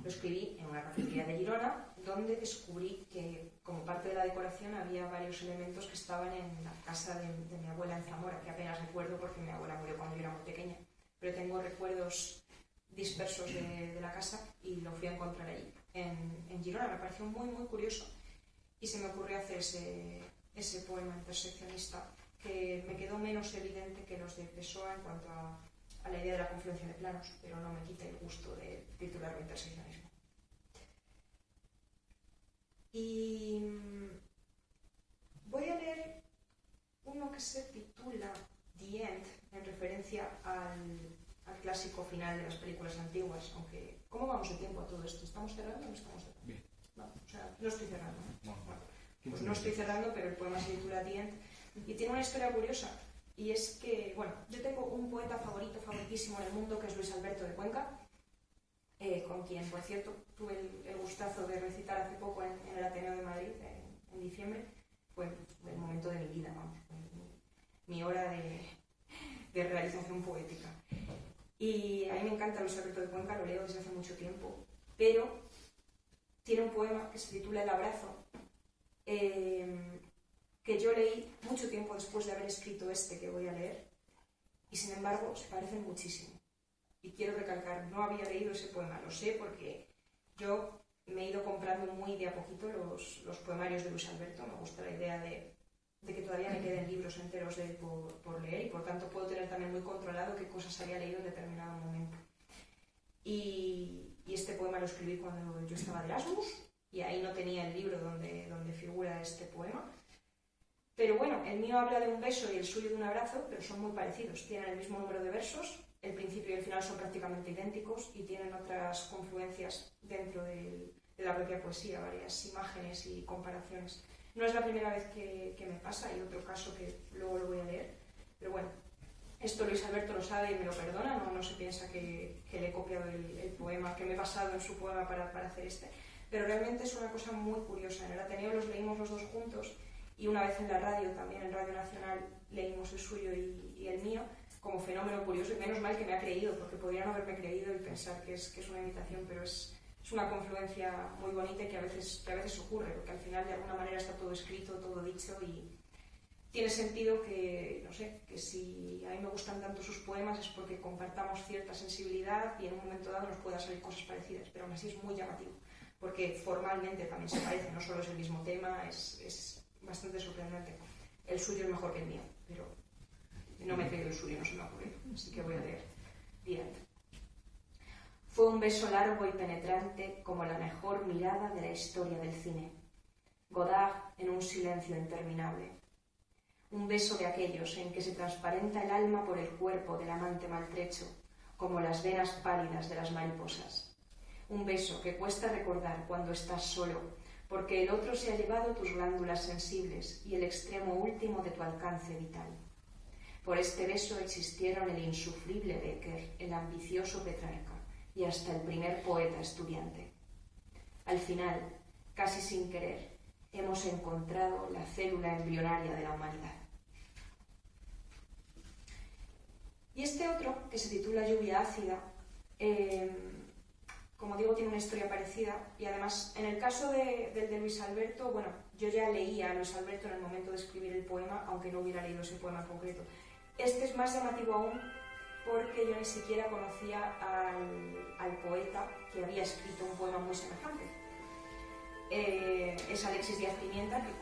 Lo escribí en una cafetería de Girona, donde descubrí que como parte de la decoración había varios elementos que estaban en la casa de mi abuela en Zamora, que apenas recuerdo porque mi abuela murió cuando yo era muy pequeña, pero tengo recuerdos dispersos de la casa y lo fui a encontrar allí, en Girona. Me pareció muy, muy curioso y se me ocurrió hacer ese poema interseccionista, que me quedó menos evidente que los de Pessoa en cuanto a la idea de la confluencia de planos, pero no me quita el gusto de titularlo interseccionismo. Y voy a leer uno que se titula The End, en referencia al clásico final de las películas antiguas, aunque ¿cómo vamos de tiempo a todo esto? ¿Estamos cerrando o no estamos cerrando? Bien. No, o sea, no estoy cerrando, ¿no? Bueno, Pues no estoy cerrando, pero el poema se titula The End y tiene una historia curiosa. Y es que, bueno, yo tengo un poeta favoritísimo en el mundo, que es Luis Alberto de Cuenca, con quien, por cierto, tuve el gustazo de recitar hace poco en el Ateneo de Madrid, en diciembre. Fue el momento de mi vida, vamos, mi hora de realización poética. Y a mí me encanta Luis Alberto de Cuenca, lo leo desde hace mucho tiempo, pero tiene un poema que se titula El abrazo, que yo leí mucho tiempo después de haber escrito este que voy a leer, y sin embargo se parecen muchísimo. Y quiero recalcar, no había leído ese poema, lo sé porque yo me he ido comprando muy de a poquito los poemarios de Luis Alberto. Me gusta la idea de que todavía me queden libros enteros de él por leer, y por tanto puedo tener también muy controlado qué cosas había leído en determinado momento. Y este poema lo escribí cuando yo estaba de Erasmus, y ahí no tenía el libro donde figura este poema. Pero bueno, el mío habla de un beso y el suyo de un abrazo, pero son muy parecidos. Tienen el mismo número de versos, el principio y el final son prácticamente idénticos y tienen otras confluencias dentro del de la propia poesía, varias imágenes y comparaciones. No es la primera vez que me pasa, hay otro caso que luego lo voy a leer, pero bueno, esto Luis Alberto lo sabe y me lo perdona, no se piensa que le he copiado el poema, que me he basado en su poema para hacer este, pero realmente es una cosa muy curiosa. En el Ateneo los leímos los dos juntos y una vez en la radio, también en Radio Nacional, leímos el suyo y el mío, como fenómeno curioso, y menos mal que me ha creído, porque podría no haberme creído y pensar que es una imitación, pero es una confluencia muy bonita y que a veces ocurre, porque al final de alguna manera está todo escrito, todo dicho, y tiene sentido que, no sé, que si a mí me gustan tanto sus poemas es porque compartamos cierta sensibilidad y en un momento dado nos puedan salir cosas parecidas, pero aún así es muy llamativo, porque formalmente también se parece, no solo es el mismo tema, es bastante sorprendente. El suyo es mejor que el mío, pero no me he creído el suyo, no se me ha ocurrido, así que voy a leer. Bien. Fue un beso largo y penetrante como la mejor mirada de la historia del cine. Godard en un silencio interminable. Un beso de aquellos en que se transparenta el alma por el cuerpo del amante maltrecho, como las venas pálidas de las mariposas. Un beso que cuesta recordar cuando estás solo, porque el otro se ha llevado tus glándulas sensibles y el extremo último de tu alcance vital. Por este beso existieron el insufrible Becker, el ambicioso Petrarca y hasta el primer poeta estudiante. Al final, casi sin querer, hemos encontrado la célula embrionaria de la humanidad. Y este otro, que se titula Lluvia ácida, como digo, tiene una historia parecida, y además, en el caso del de Luis Alberto, bueno, yo ya leía a Luis Alberto en el momento de escribir el poema, aunque no hubiera leído ese poema en concreto. Este es más llamativo aún porque yo ni siquiera conocía al poeta que había escrito un poema muy semejante. Es Alexis Díaz Pimienta, que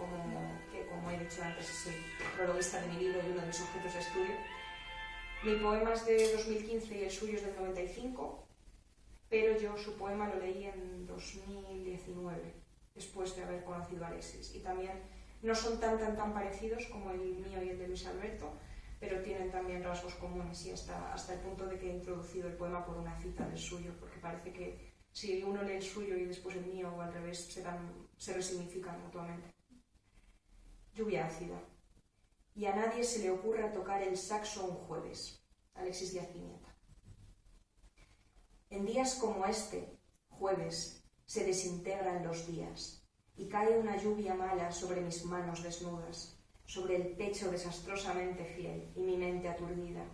como he dicho antes es el prologuista de mi libro y uno de mis objetos de estudio. Mi poema es de 2015 y el suyo es del 95, pero yo su poema lo leí en 2019, después de haber conocido a Alexis. Y también no son tan parecidos como el mío y el de Luis Alberto, pero tienen también rasgos comunes y hasta el punto de que he introducido el poema por una cita del suyo, porque parece que si uno lee el suyo y después el mío o al revés, se resignifican mutuamente. Lluvia ácida. Y a nadie se le ocurra tocar el saxo un jueves. Alexis Díaz Pimienta. En días como este, jueves, se desintegran los días y cae una lluvia mala sobre mis manos desnudas, sobre el pecho desastrosamente fiel y mi mente aturdida,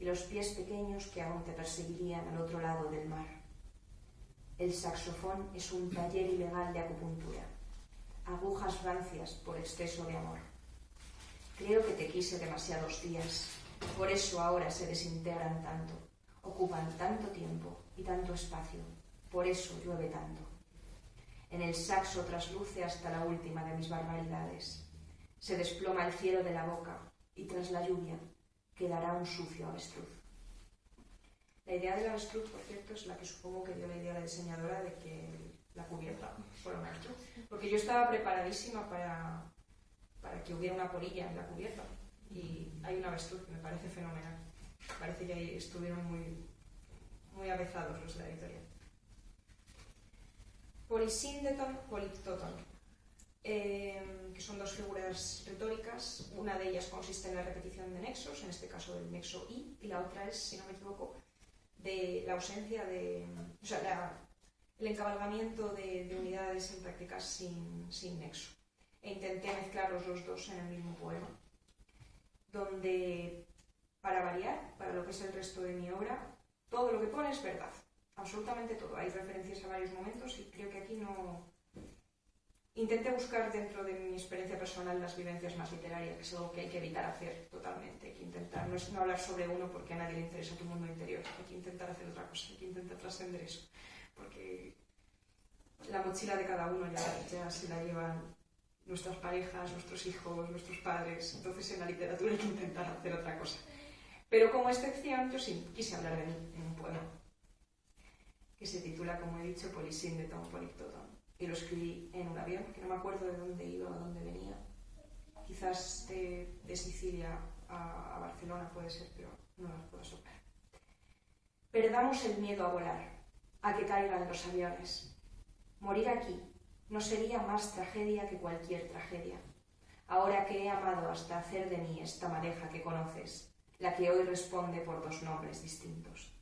y los pies pequeños que aún te perseguirían al otro lado del mar. El saxofón es un taller ilegal de acupuntura, agujas rancias por exceso de amor. Creo que te quise demasiados días, por eso ahora se desintegran tanto, ocupan tanto tiempo y tanto espacio, por eso llueve tanto. En el saxo trasluce hasta la última de mis barbaridades. Se desploma el cielo de la boca y tras la lluvia quedará un sucio avestruz. La idea del avestruz, por cierto, es la que supongo que dio la idea a la diseñadora de que la cubierta fuera un avestruz. Porque yo estaba preparadísima para que hubiera una polilla en la cubierta y hay un avestruz que me parece fenomenal. Parece que ahí estuvieron muy avezados los de la editorial. Polisíndeton, poliptoton. Que son dos figuras retóricas. Una de ellas consiste en la repetición de nexos, en este caso del nexo y la otra es, si no me equivoco, de la ausencia de... o sea, el encabalgamiento de unidades en prácticas sin nexo. E intenté mezclar los dos en el mismo poema, donde, para variar, para lo que es el resto de mi obra, todo lo que pone es verdad, absolutamente todo. Hay referencias a varios momentos y creo que aquí no... Intenté buscar dentro de mi experiencia personal las vivencias más literarias, que es algo que hay que evitar hacer totalmente. Hay que intentar, no es no hablar sobre uno porque a nadie le interesa tu mundo interior, hay que intentar hacer otra cosa, hay que intentar trascender eso, porque la mochila de cada uno ya se la llevan nuestras parejas, nuestros hijos, nuestros padres. Entonces en la literatura hay que intentar hacer otra cosa. Pero como excepción, yo sí quise hablar de mí en un poema que se titula, como he dicho, Polisíndeton, poliptoton. Y lo escribí en un avión, que no me acuerdo de dónde iba o dónde venía. Quizás de Sicilia a Barcelona puede ser, pero no las puedo soplar. Perdamos el miedo a volar, a que caigan los aviones. Morir aquí no sería más tragedia que cualquier tragedia. Ahora que he amado hasta hacer de mí esta madeja que conoces, la que hoy responde por dos nombres distintos.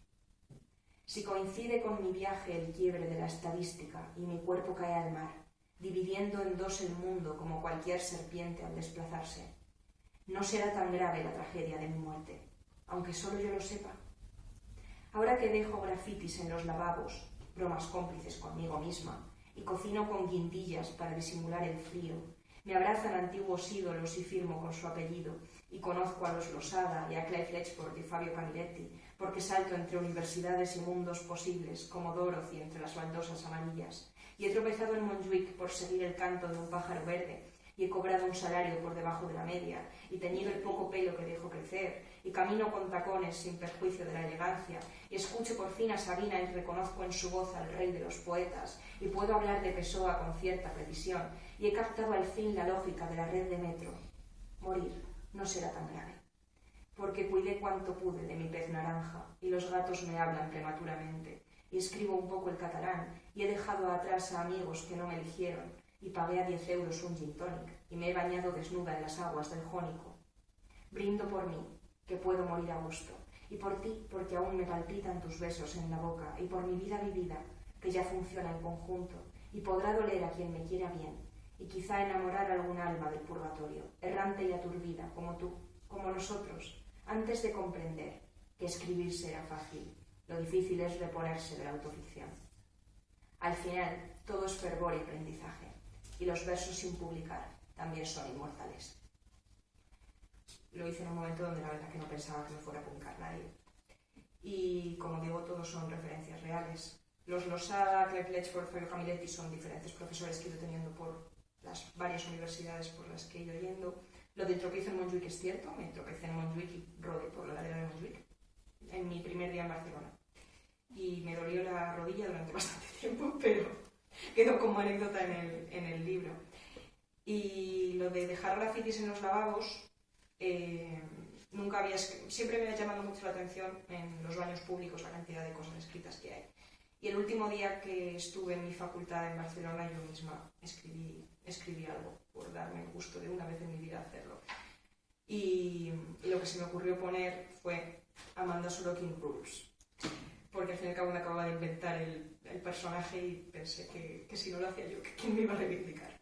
Si coincide con mi viaje el quiebre de la estadística y mi cuerpo cae al mar, dividiendo en dos el mundo como cualquier serpiente al desplazarse, no será tan grave la tragedia de mi muerte, aunque solo yo lo sepa. Ahora que dejo grafitis en los lavabos, bromas cómplices conmigo misma, y cocino con guindillas para disimular el frío, me abrazan antiguos ídolos y firmo con su apellido, y conozco a los Losada y a Clive Letchford y Fabio Camiletti, porque salto entre universidades y mundos posibles, como Dorothy entre las baldosas amarillas, y he tropezado en Montjuic por seguir el canto de un pájaro verde, y he cobrado un salario por debajo de la media, y teñido el poco pelo que dejo crecer, y camino con tacones sin perjuicio de la elegancia, y escucho por fin a Sabina y reconozco en su voz al rey de los poetas, y puedo hablar de Pessoa con cierta precisión, y he captado al fin la lógica de la red de metro. Morir no será tan grave, porque cuidé cuanto pude de mi pez naranja, y los gatos me hablan prematuramente, y escribo un poco el catalán, y he dejado atrás a amigos que no me eligieron, y pagué a 10 euros un gin tonic, y me he bañado desnuda en las aguas del Jónico. Brindo por mí, que puedo morir a gusto, y por ti, porque aún me palpitan tus besos en la boca, y por mi vida vivida, que ya funciona en conjunto, y podrá doler a quien me quiera bien, y quizá enamorar a algún alma del purgatorio, errante y aturdida, como tú, como nosotros, antes de comprender que escribir será fácil. Lo difícil es reponerse de la autoficción. Al final, todo es fervor y aprendizaje, y los versos sin publicar también son inmortales. Lo hice en un momento donde la verdad que no pensaba que me fuera a publicar nadie. Y como digo, todos son referencias reales. Los Losada, Clive Letchford, Fabio Camiletti son diferentes profesores que he ido teniendo por las varias universidades por las que he ido yendo. Lo del tropiezo en Montjuic es cierto, me tropecé en Montjuic y rodé por la ladera de Montjuic en mi primer día en Barcelona. Y me dolió la rodilla durante bastante tiempo, pero quedó como anécdota en el libro. Y lo de dejar grafitis en los lavabos, siempre me ha llamado mucho la atención en los baños públicos la cantidad de cosas escritas que hay. Y el último día que estuve en mi facultad en Barcelona, yo misma escribí algo, por darme el gusto de una vez en mi vida hacerlo. Y lo que se me ocurrió poner fue Amanda Sorokin Rules, porque al fin y al cabo me acababa de inventar el personaje y pensé que si no lo hacía yo, ¿quién me iba a reivindicar?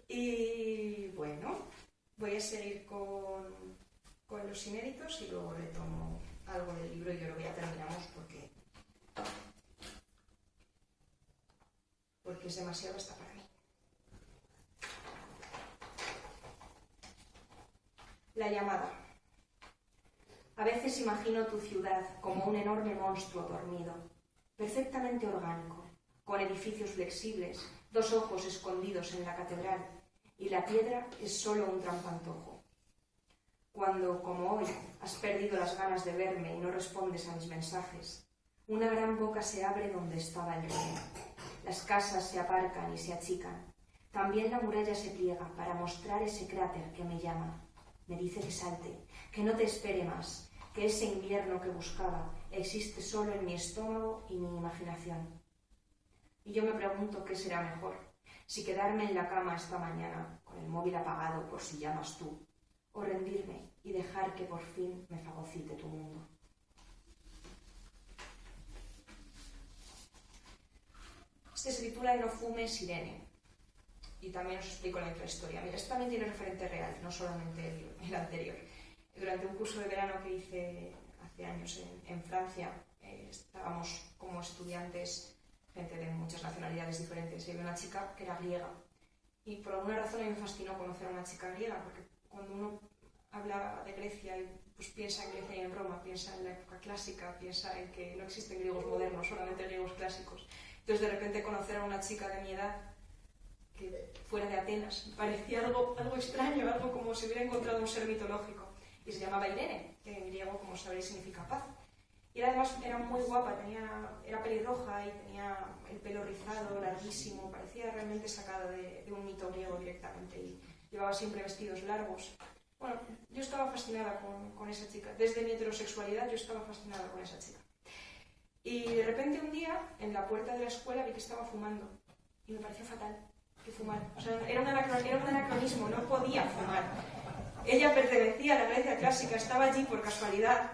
Y bueno, voy a seguir con los inéditos y luego retomo algo del libro y yo creo que ya terminamos porque es demasiado hasta para mí. La llamada. A veces imagino tu ciudad como un enorme monstruo dormido, perfectamente orgánico, con edificios flexibles, 2 ojos escondidos en la catedral, y la piedra es solo un trampantojo. Cuando, como hoy, has perdido las ganas de verme y no respondes a mis mensajes, una gran boca se abre donde estaba el rey. Las casas se aparcan y se achican. También la muralla se pliega para mostrar ese cráter que me llama. Me dice que salte, que no te espere más, que ese invierno que buscaba existe solo en mi estómago y mi imaginación. Y yo me pregunto qué será mejor, si quedarme en la cama esta mañana con el móvil apagado por si llamas tú, o rendirme y dejar que por fin me fagocite tu mundo. Este se titula No fumes, Irene, y también os explico la intrahistoria. Mira, esto también tiene referente real, no solamente el anterior. Durante un curso de verano que hice hace años en Francia, estábamos como estudiantes, gente de muchas nacionalidades diferentes, y había una chica que era griega. Y por alguna razón a mí me fascinó conocer a una chica griega, porque cuando uno habla de Grecia y pues piensa en Grecia y en Roma, piensa en la época clásica, piensa en que no existen griegos modernos, solamente griegos clásicos. Entonces de repente conocer a una chica de mi edad que fuera de Atenas me parecía algo extraño, algo como si hubiera encontrado un ser mitológico. Y se llamaba Irene, que en griego, como sabréis, significa paz. Y además era muy guapa, era pelirroja y tenía el pelo rizado, larguísimo, parecía realmente sacada de un mito griego directamente y llevaba siempre vestidos largos. Bueno, yo estaba fascinada con esa chica. Desde mi heterosexualidad yo estaba fascinada con esa chica. Y de repente un día, en la puerta de la escuela, vi que estaba fumando. Y me pareció fatal que fumar. O sea, era un anacronismo, no podía fumar. Ella pertenecía a la Grecia clásica, estaba allí por casualidad.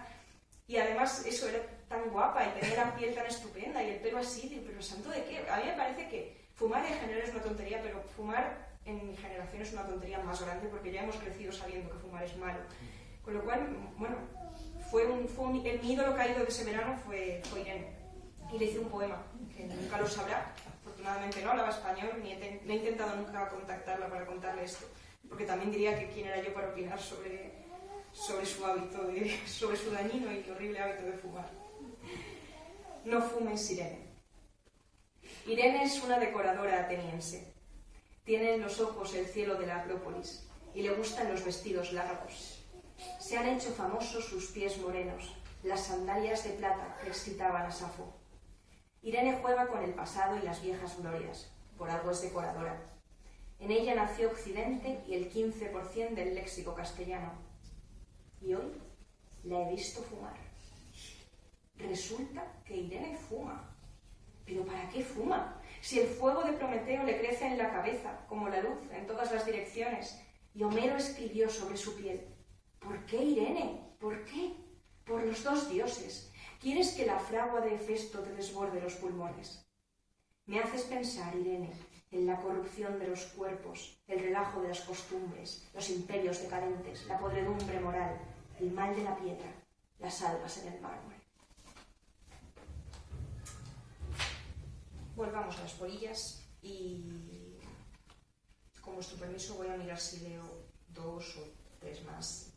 Y además, eso, era tan guapa y tenía la piel tan estupenda y el pelo así. Digo, pero ¿santo de qué? A mí me parece que fumar en general es una tontería, pero fumar en mi generación es una tontería más grande porque ya hemos crecido sabiendo que fumar es malo. Con lo cual, bueno, el mi ídolo caído de ese verano fue Irene. Y le hice un poema, que nunca lo sabrá. Afortunadamente no hablaba español, ni he intentado nunca contactarla para contarle esto, porque también diría que quién era yo para opinar sobre su hábito, sobre su dañino y horrible hábito de fumar. No fumes, Irene. Irene es una decoradora ateniense. Tiene en los ojos el cielo de la Acrópolis y le gustan los vestidos largos. Se han hecho famosos sus pies morenos, las sandalias de plata que excitaban a Safo. Irene juega con el pasado y las viejas glorias, por algo es decoradora. En ella nació Occidente y el 15% del léxico castellano. Y hoy la he visto fumar. Resulta que Irene fuma. ¿Pero para qué fuma? Si el fuego de Prometeo le crece en la cabeza, como la luz, en todas las direcciones, y Homero escribió sobre su piel. ¿Por qué, Irene? ¿Por qué? Por los dos dioses. ¿Quieres que la fragua de Hefesto te desborde los pulmones? Me haces pensar, Irene, en la corrupción de los cuerpos, el relajo de las costumbres, los imperios decadentes, la podredumbre moral, el mal de la piedra, las algas en el mármol. Volvamos a las polillas y, con vuestro permiso, voy a mirar si leo 2 o 3 más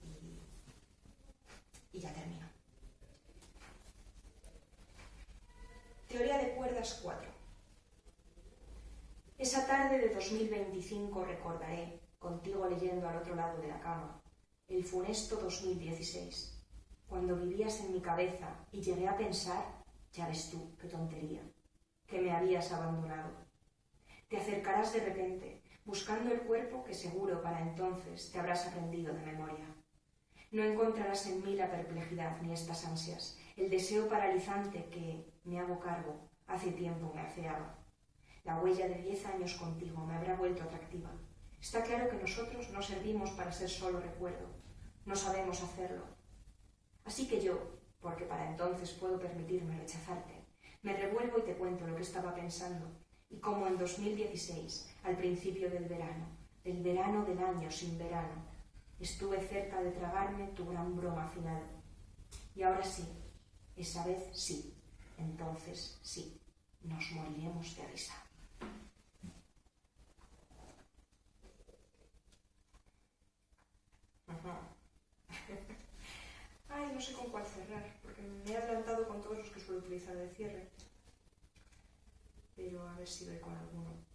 y ya termino. Teoría de cuerdas 4. Esa tarde de 2025 recordaré, contigo leyendo al otro lado de la cama, el funesto 2016, cuando vivías en mi cabeza y llegué a pensar, ya ves tú, qué tontería, que me habías abandonado. Te acercarás de repente, buscando el cuerpo que seguro para entonces te habrás aprendido de memoria. No encontrarás en mí la perplejidad ni estas ansias, el deseo paralizante que, me hago cargo, hace tiempo me afeaba. La huella de 10 años contigo me habrá vuelto atractiva. Está claro que nosotros no servimos para ser solo recuerdo, no sabemos hacerlo. Así que yo, porque para entonces puedo permitirme rechazarte, me revuelvo y te cuento lo que estaba pensando, y cómo en 2016, al principio del verano del año sin verano, estuve cerca de tragarme tu gran broma final. Y ahora sí, esa vez sí, entonces sí, nos moriremos de risa. Ay, no sé con cuál cerrar, porque me he adelantado con todos los que suelo utilizar de cierre. Pero a ver si doy con alguno.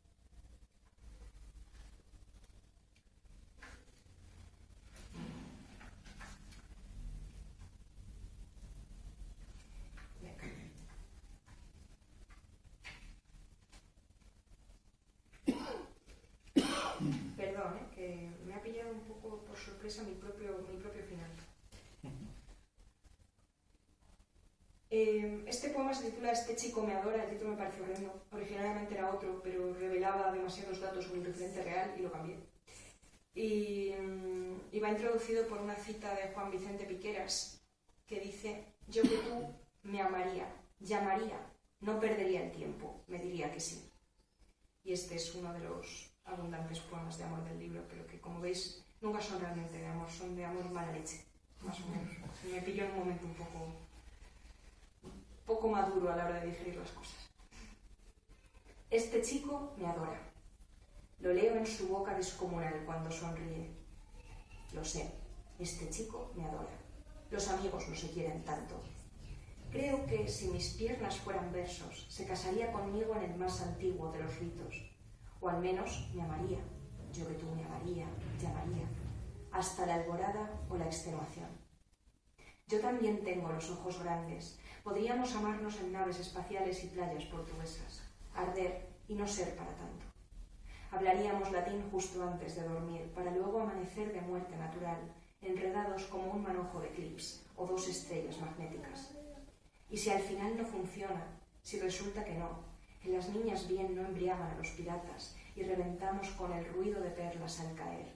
Perdón, que me ha pillado un poco por sorpresa mi propio final. Este poema se titula Este chico me adora, el título me pareció horrendo. Originalmente era otro, pero revelaba demasiados datos sobre el referente real y lo cambié. Y va introducido por una cita de Juan Vicente Piqueras, que dice: yo que tú me amaría, llamaría, no perdería el tiempo, me diría que sí. Y este es uno de los abundantes poemas de amor del libro, pero que, como veis, nunca son realmente de amor, son de amor mala leche, más o menos. Me pilló en un momento un poco maduro a la hora de digerir las cosas. Este chico me adora. Lo leo en su boca descomunal cuando sonríe. Lo sé, este chico me adora. Los amigos no se quieren tanto. Creo que si mis piernas fueran versos, se casaría conmigo en el más antiguo de los ritos. O al menos me amaría. Yo que tú me amaría, llamaría. Hasta la alborada o la extenuación. Yo también tengo los ojos grandes. Podríamos amarnos en naves espaciales y playas portuguesas, arder y no ser para tanto. Hablaríamos latín justo antes de dormir, para luego amanecer de muerte natural, enredados como un manojo de clips o 2 estrellas magnéticas. Y si al final no funciona, si resulta que no, en las niñas bien no embriagan a los piratas y reventamos con el ruido de perlas al caer,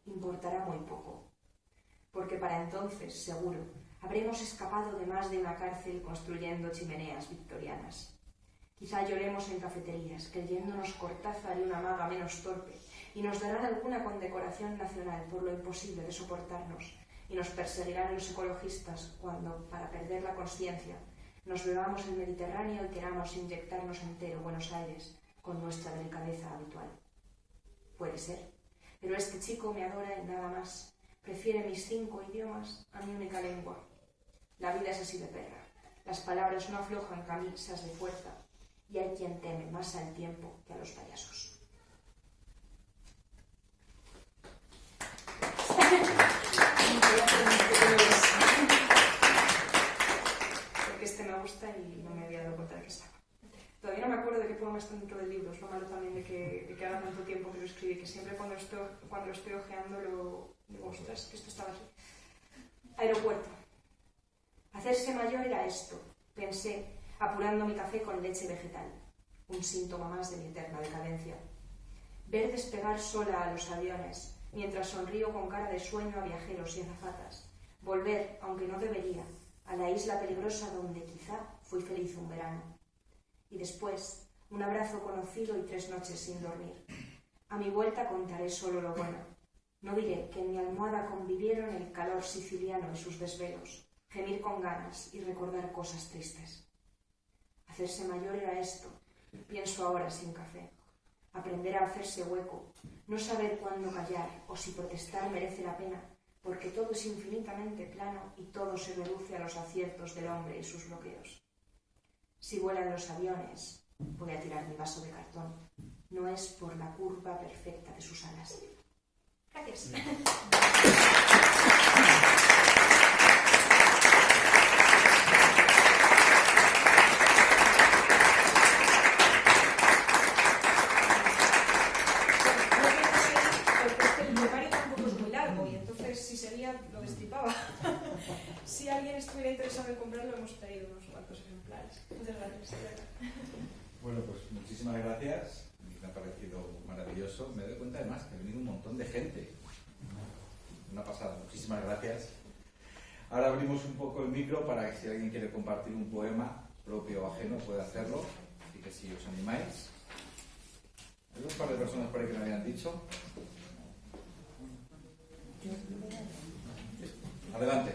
importará muy poco. Porque para entonces, seguro, habremos escapado de más de una cárcel construyendo chimeneas victorianas. Quizá lloremos en cafeterías, creyéndonos Cortázar y una maga menos torpe, y nos darán alguna condecoración nacional por lo imposible de soportarnos, y nos perseguirán los ecologistas cuando, para perder la consciencia, nos bebamos el Mediterráneo y queramos inyectarnos entero Buenos Aires con nuestra delicadeza habitual. Puede ser, pero este chico me adora y nada más. Prefiere mis 5 idiomas a mi única lengua. La vida es así de perra. Las palabras no aflojan camisas de fuerza y hay quien teme más al tiempo que a los payasos. Porque este me gusta y no me había dado cuenta de que estaba. Todavía no me acuerdo de qué poema está dentro del libro. Es lo malo también de que haga tanto tiempo que lo escribí, que siempre cuando lo estoy hojeando digo, ostras, que esto estaba aquí. Aeropuerto. Hacerse mayor era esto, pensé, apurando mi café con leche vegetal, un síntoma más de mi eterna decadencia. Ver despegar sola a los aviones, mientras sonrío con cara de sueño a viajeros y azafatas. Volver, aunque no debería, a la isla peligrosa donde quizá fui feliz un verano. Y después, un abrazo conocido y 3 noches sin dormir. A mi vuelta contaré solo lo bueno. No diré que en mi almohada convivieron el calor siciliano y sus desvelos, gemir con ganas y recordar cosas tristes. Hacerse mayor era esto, pienso ahora sin café. Aprender a hacerse hueco, no saber cuándo callar o si protestar merece la pena, porque todo es infinitamente plano y todo se reduce a los aciertos del hombre y sus bloqueos. Si vuelan los aviones, voy a tirar mi vaso de cartón. No es por la curva perfecta de sus alas. Gracias. Lo destripaba. Si alguien estuviera interesado en comprarlo, hemos traído unos cuantos ejemplares. Muchas gracias. Bueno, pues muchísimas gracias. Me ha parecido maravilloso. Me doy cuenta además que ha venido un montón de gente. Una pasada. Muchísimas gracias. Ahora abrimos un poco el micro para que si alguien quiere compartir un poema propio o ajeno puede hacerlo. Así que si os animáis. Hay un par de personas por ahí que me habían dicho. Adelante.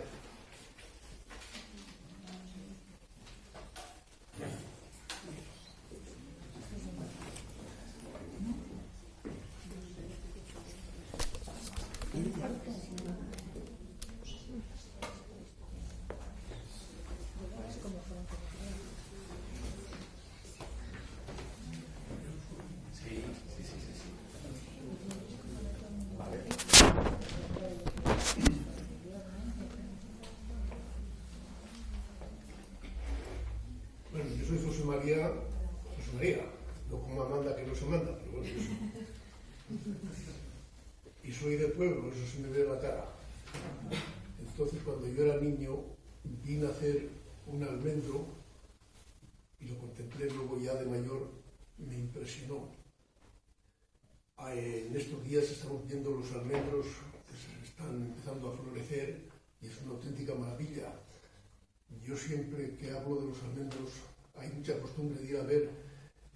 María, no como Amanda que no se manda, pero bueno, eso. Y soy de pueblo, eso se me ve en la cara. Entonces, cuando yo era niño, vi nacer un almendro y lo contemplé luego ya de mayor, me impresionó. En estos días estamos viendo los almendros que se están empezando a florecer y es una auténtica maravilla. Yo siempre que hablo de los almendros, hay mucha costumbre de ir a ver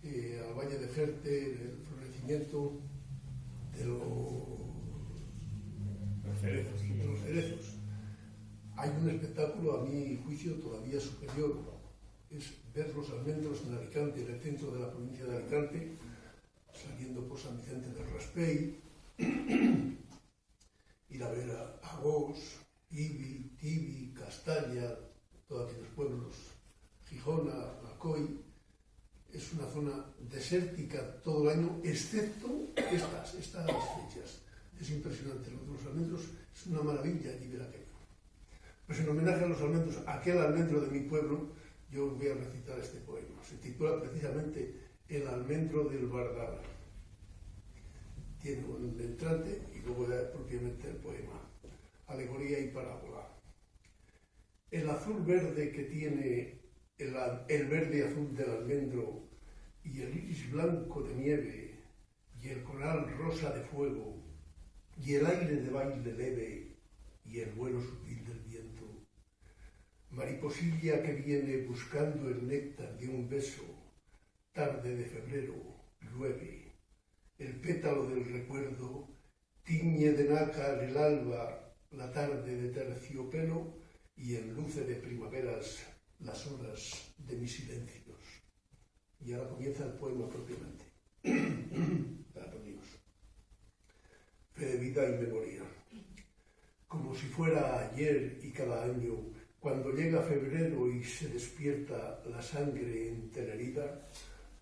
al Valle de Jerte el florecimiento de los cerezos. Hay un espectáculo, a mi juicio, todavía superior. Es ver los almendros en Alicante, en el centro de la provincia de Alicante, saliendo por San Vicente del Raspey, ir a ver a Gos, Ibi, Tibi, Castalla, todos aquellos pueblos, Gijona, Alcoy. Es una zona desértica todo el año, excepto estas fechas. Es impresionante. Lo de los almendros es una maravilla allí ver aquello. Pues en homenaje a los almendros, aquel almendro de mi pueblo, yo voy a recitar este poema. Se titula precisamente El almendro del Bardal. Tiene un entrante y luego propiamente el poema. Alegoría y parábola. El azul verde que tiene el verde azul del almendro y el iris blanco de nieve y el coral rosa de fuego y el aire de baile leve y el vuelo sutil del viento. Mariposilla que viene buscando el néctar de un beso, tarde de febrero, llueve. El pétalo del recuerdo tiñe de nácar el alba, la tarde de terciopelo y enluce de primaveras las horas de mis silencios. Y ahora comienza el poema propiamente. Para Dios. Fe de vida y memoria. Como si fuera ayer y cada año, cuando llega febrero y se despierta la sangre entererida,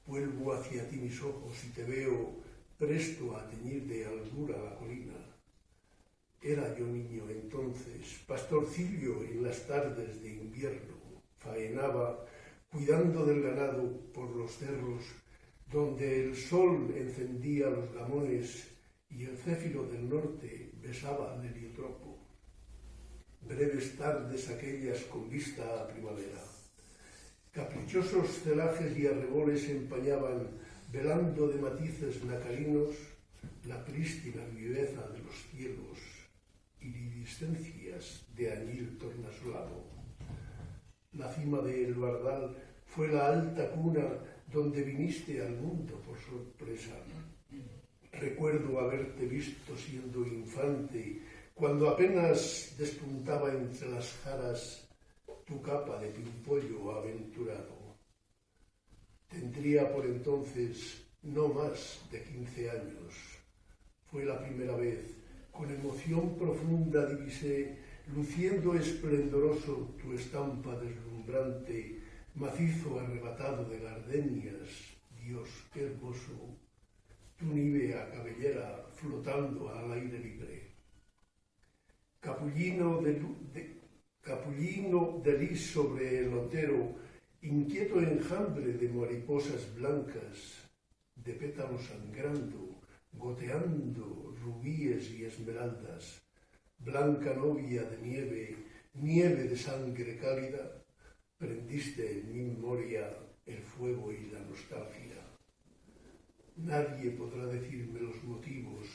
vuelvo hacia ti mis ojos y te veo presto a teñir de albura la colina. Era yo niño entonces, pastorcillo en las tardes de invierno, faenaba cuidando del ganado por los cerros, donde el sol encendía los gamones y el céfiro del norte besaba al heliotropo. Breves tardes aquellas con vista a primavera. Caprichosos celajes y arreboles empañaban, velando de matices nacarinos, la prístina viveza de los cielos, iridiscencias de añil tornasolado. La cima de El Bardal fue la alta cuna donde viniste al mundo por sorpresa. Recuerdo haberte visto siendo infante, cuando apenas despuntaba entre las jaras tu capa de pimpollo aventurado. Tendría por entonces no más de 15 años. Fue la primera vez, con emoción profunda divisé, luciendo esplendoroso tu estampa deslumbrante, macizo arrebatado de gardenias. Dios, qué hermoso, tu nívea cabellera flotando al aire libre. Capullino de lis sobre el otero, inquieto enjambre de mariposas blancas, de pétalos sangrando, goteando rubíes y esmeraldas, blanca novia de nieve, nieve de sangre cálida, prendiste en mi memoria el fuego y la nostalgia. Nadie podrá decirme los motivos,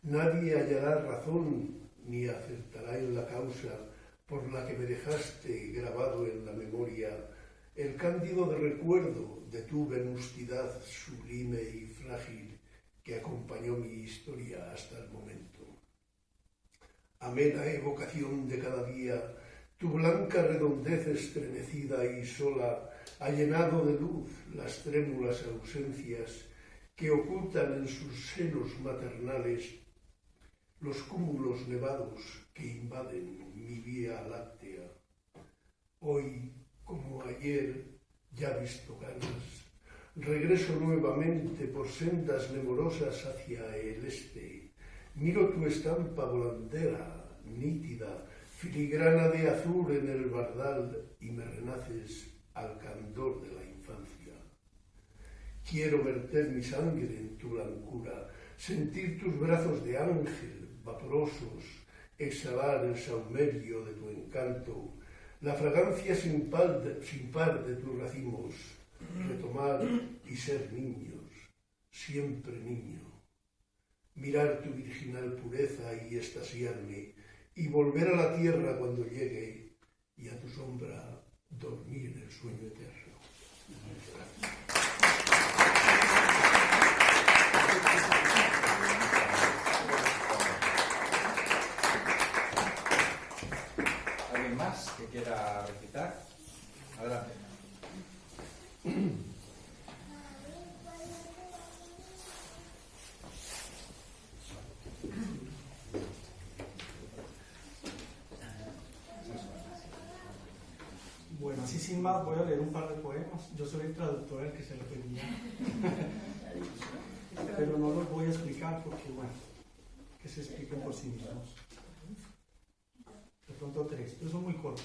nadie hallará razón ni acertará en la causa por la que me dejaste grabado en la memoria el cándido de recuerdo de tu venustidad sublime y frágil que acompañó mi historia hasta el momento. Amena evocación de cada día, tu blanca redondez estremecida y sola ha llenado de luz las trémulas ausencias que ocultan en sus senos maternales los cúmulos nevados que invaden mi vía láctea. Hoy, como ayer, ya visto ganas, regreso nuevamente por sendas nemorosas hacia el este. Miro tu estampa volandera, nítida, filigrana de azul en el bardal y me renaces al candor de la infancia. Quiero verter mi sangre en tu blancura, sentir tus brazos de ángel vaporosos, exhalar el saumerio de tu encanto, la fragancia sin par de tus racimos, retomar y ser niños, siempre niño, mirar tu virginal pureza y extasiarme, y volver a la tierra cuando llegue, y a tu sombra dormir en el sueño eterno. ¿Alguien más que quiera recitar? Adelante. Bueno, así sin más voy a leer un par de poemas. Yo soy el traductor al que se lo pedía. Pero no los voy a explicar porque, bueno, que se expliquen por sí mismos. De pronto 3, pero son muy cortos.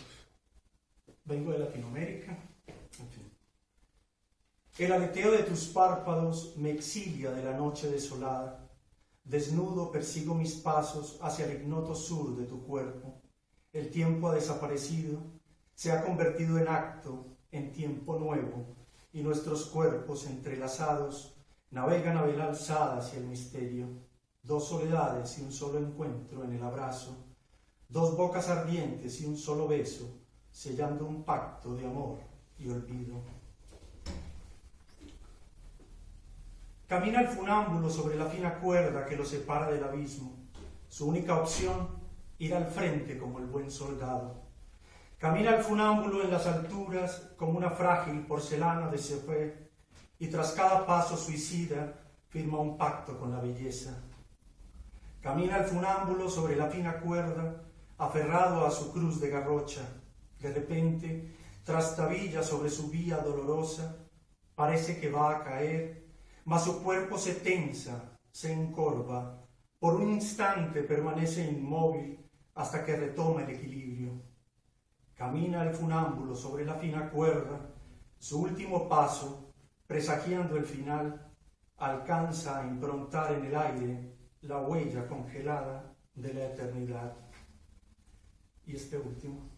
Vengo de Latinoamérica, en fin. El aleteo de tus párpados me exilia de la noche desolada. Desnudo persigo mis pasos hacia el ignoto sur de tu cuerpo. El tiempo ha desaparecido, se ha convertido en acto, en tiempo nuevo, y nuestros cuerpos entrelazados navegan a vela alzada hacia el misterio. Dos soledades y un solo encuentro en el abrazo, dos bocas ardientes y un solo beso, sellando un pacto de amor y olvido. Camina el funámbulo sobre la fina cuerda que lo separa del abismo. Su única opción, ir al frente como el buen soldado. Camina el funámbulo en las alturas como una frágil porcelana de Sefé, y tras cada paso suicida firma un pacto con la belleza. Camina el funámbulo sobre la fina cuerda, aferrado a su cruz de garrocha. De repente, trastabilla sobre su vía dolorosa, parece que va a caer, mas su cuerpo se tensa, se encorva, por un instante permanece inmóvil hasta que retoma el equilibrio. Camina el funámbulo sobre la fina cuerda, su último paso, presagiando el final, alcanza a improntar en el aire la huella congelada de la eternidad. Y este último.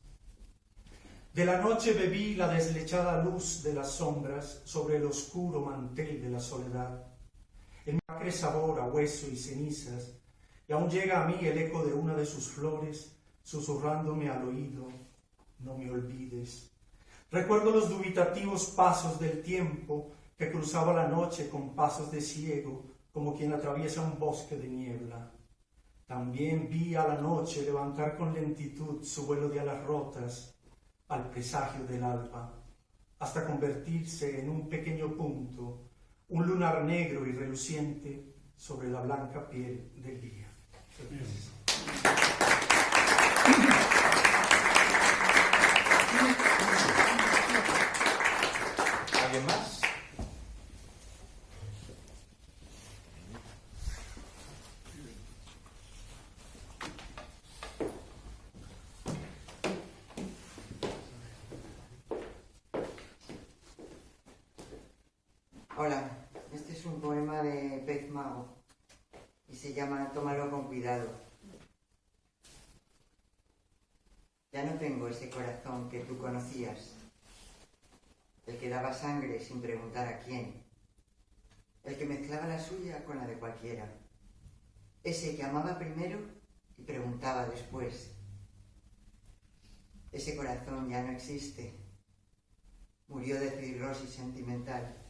De la noche bebí la deslechada luz de las sombras sobre el oscuro mantel de la soledad. El acre sabor a hueso y cenizas, y aún llega a mí el eco de una de sus flores, susurrándome al oído, no me olvides. Recuerdo los dubitativos pasos del tiempo que cruzaba la noche con pasos de ciego, como quien atraviesa un bosque de niebla. También vi a la noche levantar con lentitud su vuelo de alas rotas al presagio del alba, hasta convertirse en un pequeño punto, un lunar negro y reluciente sobre la blanca piel del día. Gracias. ¿Alguien más? Hola, este es un poema de Pez Mago y se llama Tómalo con cuidado. Ya no tengo ese corazón que tú conocías, el que daba sangre sin preguntar a quién, el que mezclaba la suya con la de cualquiera, ese que amaba primero y preguntaba después. Ese corazón ya no existe, murió de cirrosis sentimental,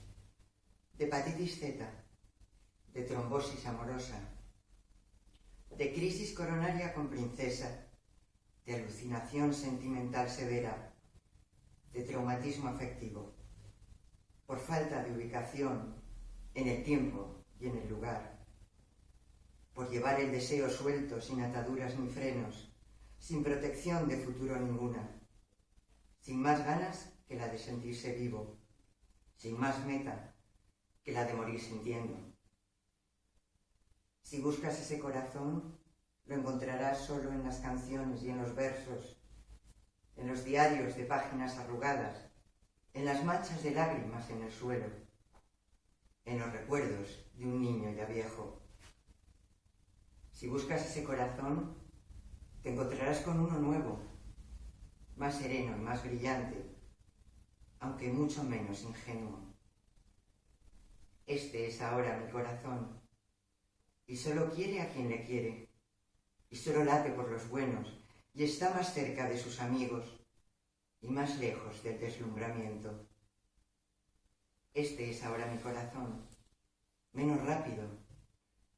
de hepatitis Z, de trombosis amorosa, de crisis coronaria con princesa, de alucinación sentimental severa, de traumatismo afectivo, por falta de ubicación en el tiempo y en el lugar, por llevar el deseo suelto sin ataduras ni frenos, sin protección de futuro ninguna, sin más ganas que la de sentirse vivo, sin más meta que la de morir sintiendo. Si buscas ese corazón, lo encontrarás solo en las canciones y en los versos, en los diarios de páginas arrugadas, en las manchas de lágrimas en el suelo, en los recuerdos de un niño ya viejo. Si buscas ese corazón, te encontrarás con uno nuevo, más sereno y más brillante, aunque mucho menos ingenuo. Este es ahora mi corazón, y solo quiere a quien le quiere, y solo late por los buenos, y está más cerca de sus amigos, y más lejos del deslumbramiento. Este es ahora mi corazón, menos rápido,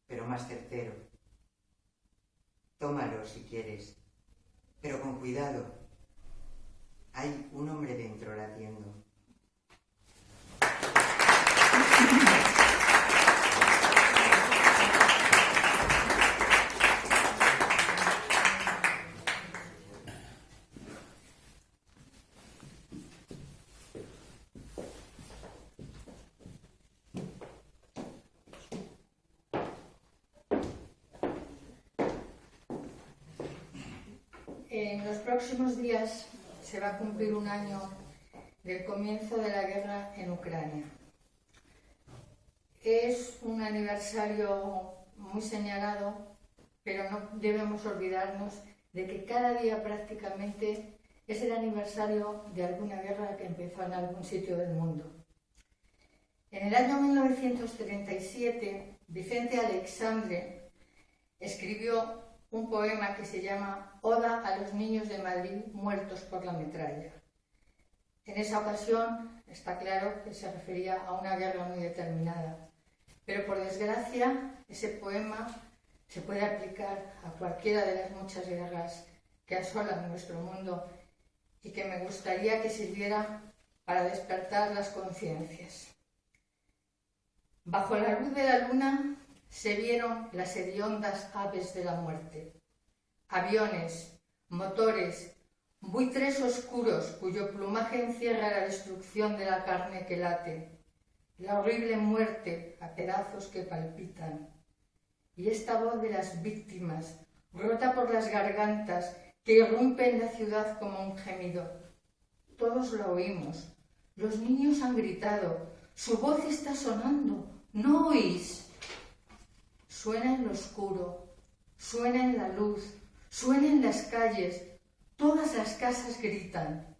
pero más certero. Tómalo si quieres, pero con cuidado. Hay un hombre dentro latiendo. En los próximos días se va a cumplir un año del comienzo de la guerra en Ucrania. Es un aniversario muy señalado, pero no debemos olvidarnos de que cada día prácticamente es el aniversario de alguna guerra que empezó en algún sitio del mundo. En el año 1937, Vicente Aleixandre escribió un poema que se llama Oda a los niños de Madrid muertos por la metralla. En esa ocasión está claro que se refería a una guerra muy determinada, pero por desgracia ese poema se puede aplicar a cualquiera de las muchas guerras que asolan nuestro mundo y que me gustaría que sirviera para despertar las conciencias. Bajo la luz de la luna se vieron las hediondas aves de la muerte, aviones, motores, buitres oscuros cuyo plumaje encierra la destrucción de la carne que late, la horrible muerte a pedazos que palpitan. Y esta voz de las víctimas, rota por las gargantas, que irrumpe en la ciudad como un gemido. Todos lo oímos. Los niños han gritado. Su voz está sonando. ¿No oís? Suena en lo oscuro, suena en la luz, suena en las calles. Todas las casas gritan.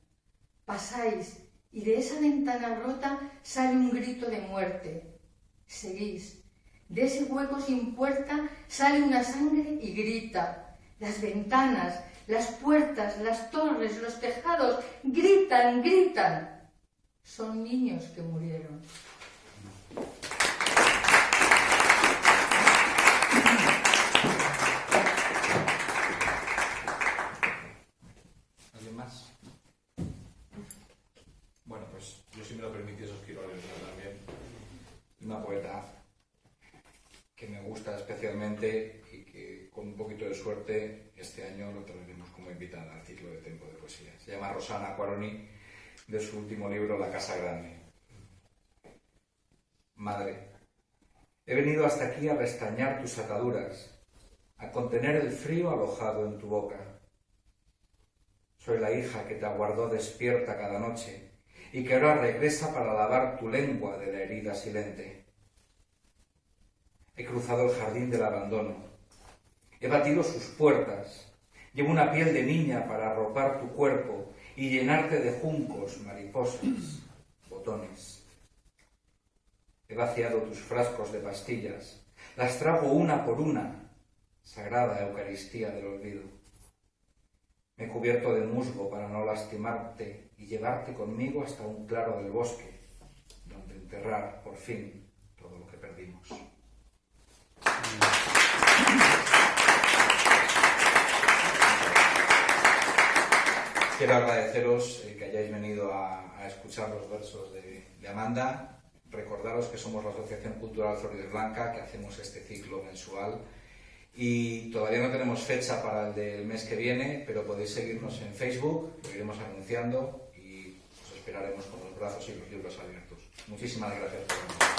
Pasáis y de esa ventana rota sale un grito de muerte. Seguís. De ese hueco sin puerta sale una sangre y grita. Las ventanas, las puertas, las torres, los tejados gritan, gritan. Son niños que murieron. ¿Alguien más? Bueno, pues yo, si me lo permitís, os quiero leer también una poeta que me gusta especialmente y que con un poquito de suerte este año lo traeremos como invitada al ciclo de Tempo de Poesía. Se llama Rossana Acquaroni, de su último libro La Casa Grande. Madre, he venido hasta aquí a restañar tus ataduras, a contener el frío alojado en tu boca. Soy la hija que te aguardó despierta cada noche y que ahora regresa para lavar tu lengua de la herida silente. He cruzado el jardín del abandono. He batido sus puertas. Llevo una piel de niña para arropar tu cuerpo y llenarte de juncos, mariposas, botones. He vaciado tus frascos de pastillas. Las trago una por una, sagrada Eucaristía del olvido. Me he cubierto de musgo para no lastimarte y llevarte conmigo hasta un claro del bosque, donde enterrar, por fin, todo lo que perdimos. Quiero agradeceros que hayáis venido a escuchar los versos de Amanda. Recordaros que somos la Asociación Cultural Florida Blanca, que hacemos este ciclo mensual. Y todavía no tenemos fecha para el del mes que viene, pero podéis seguirnos en Facebook, lo iremos anunciando y os esperaremos con los brazos y los libros abiertos. Muchísimas gracias por venir.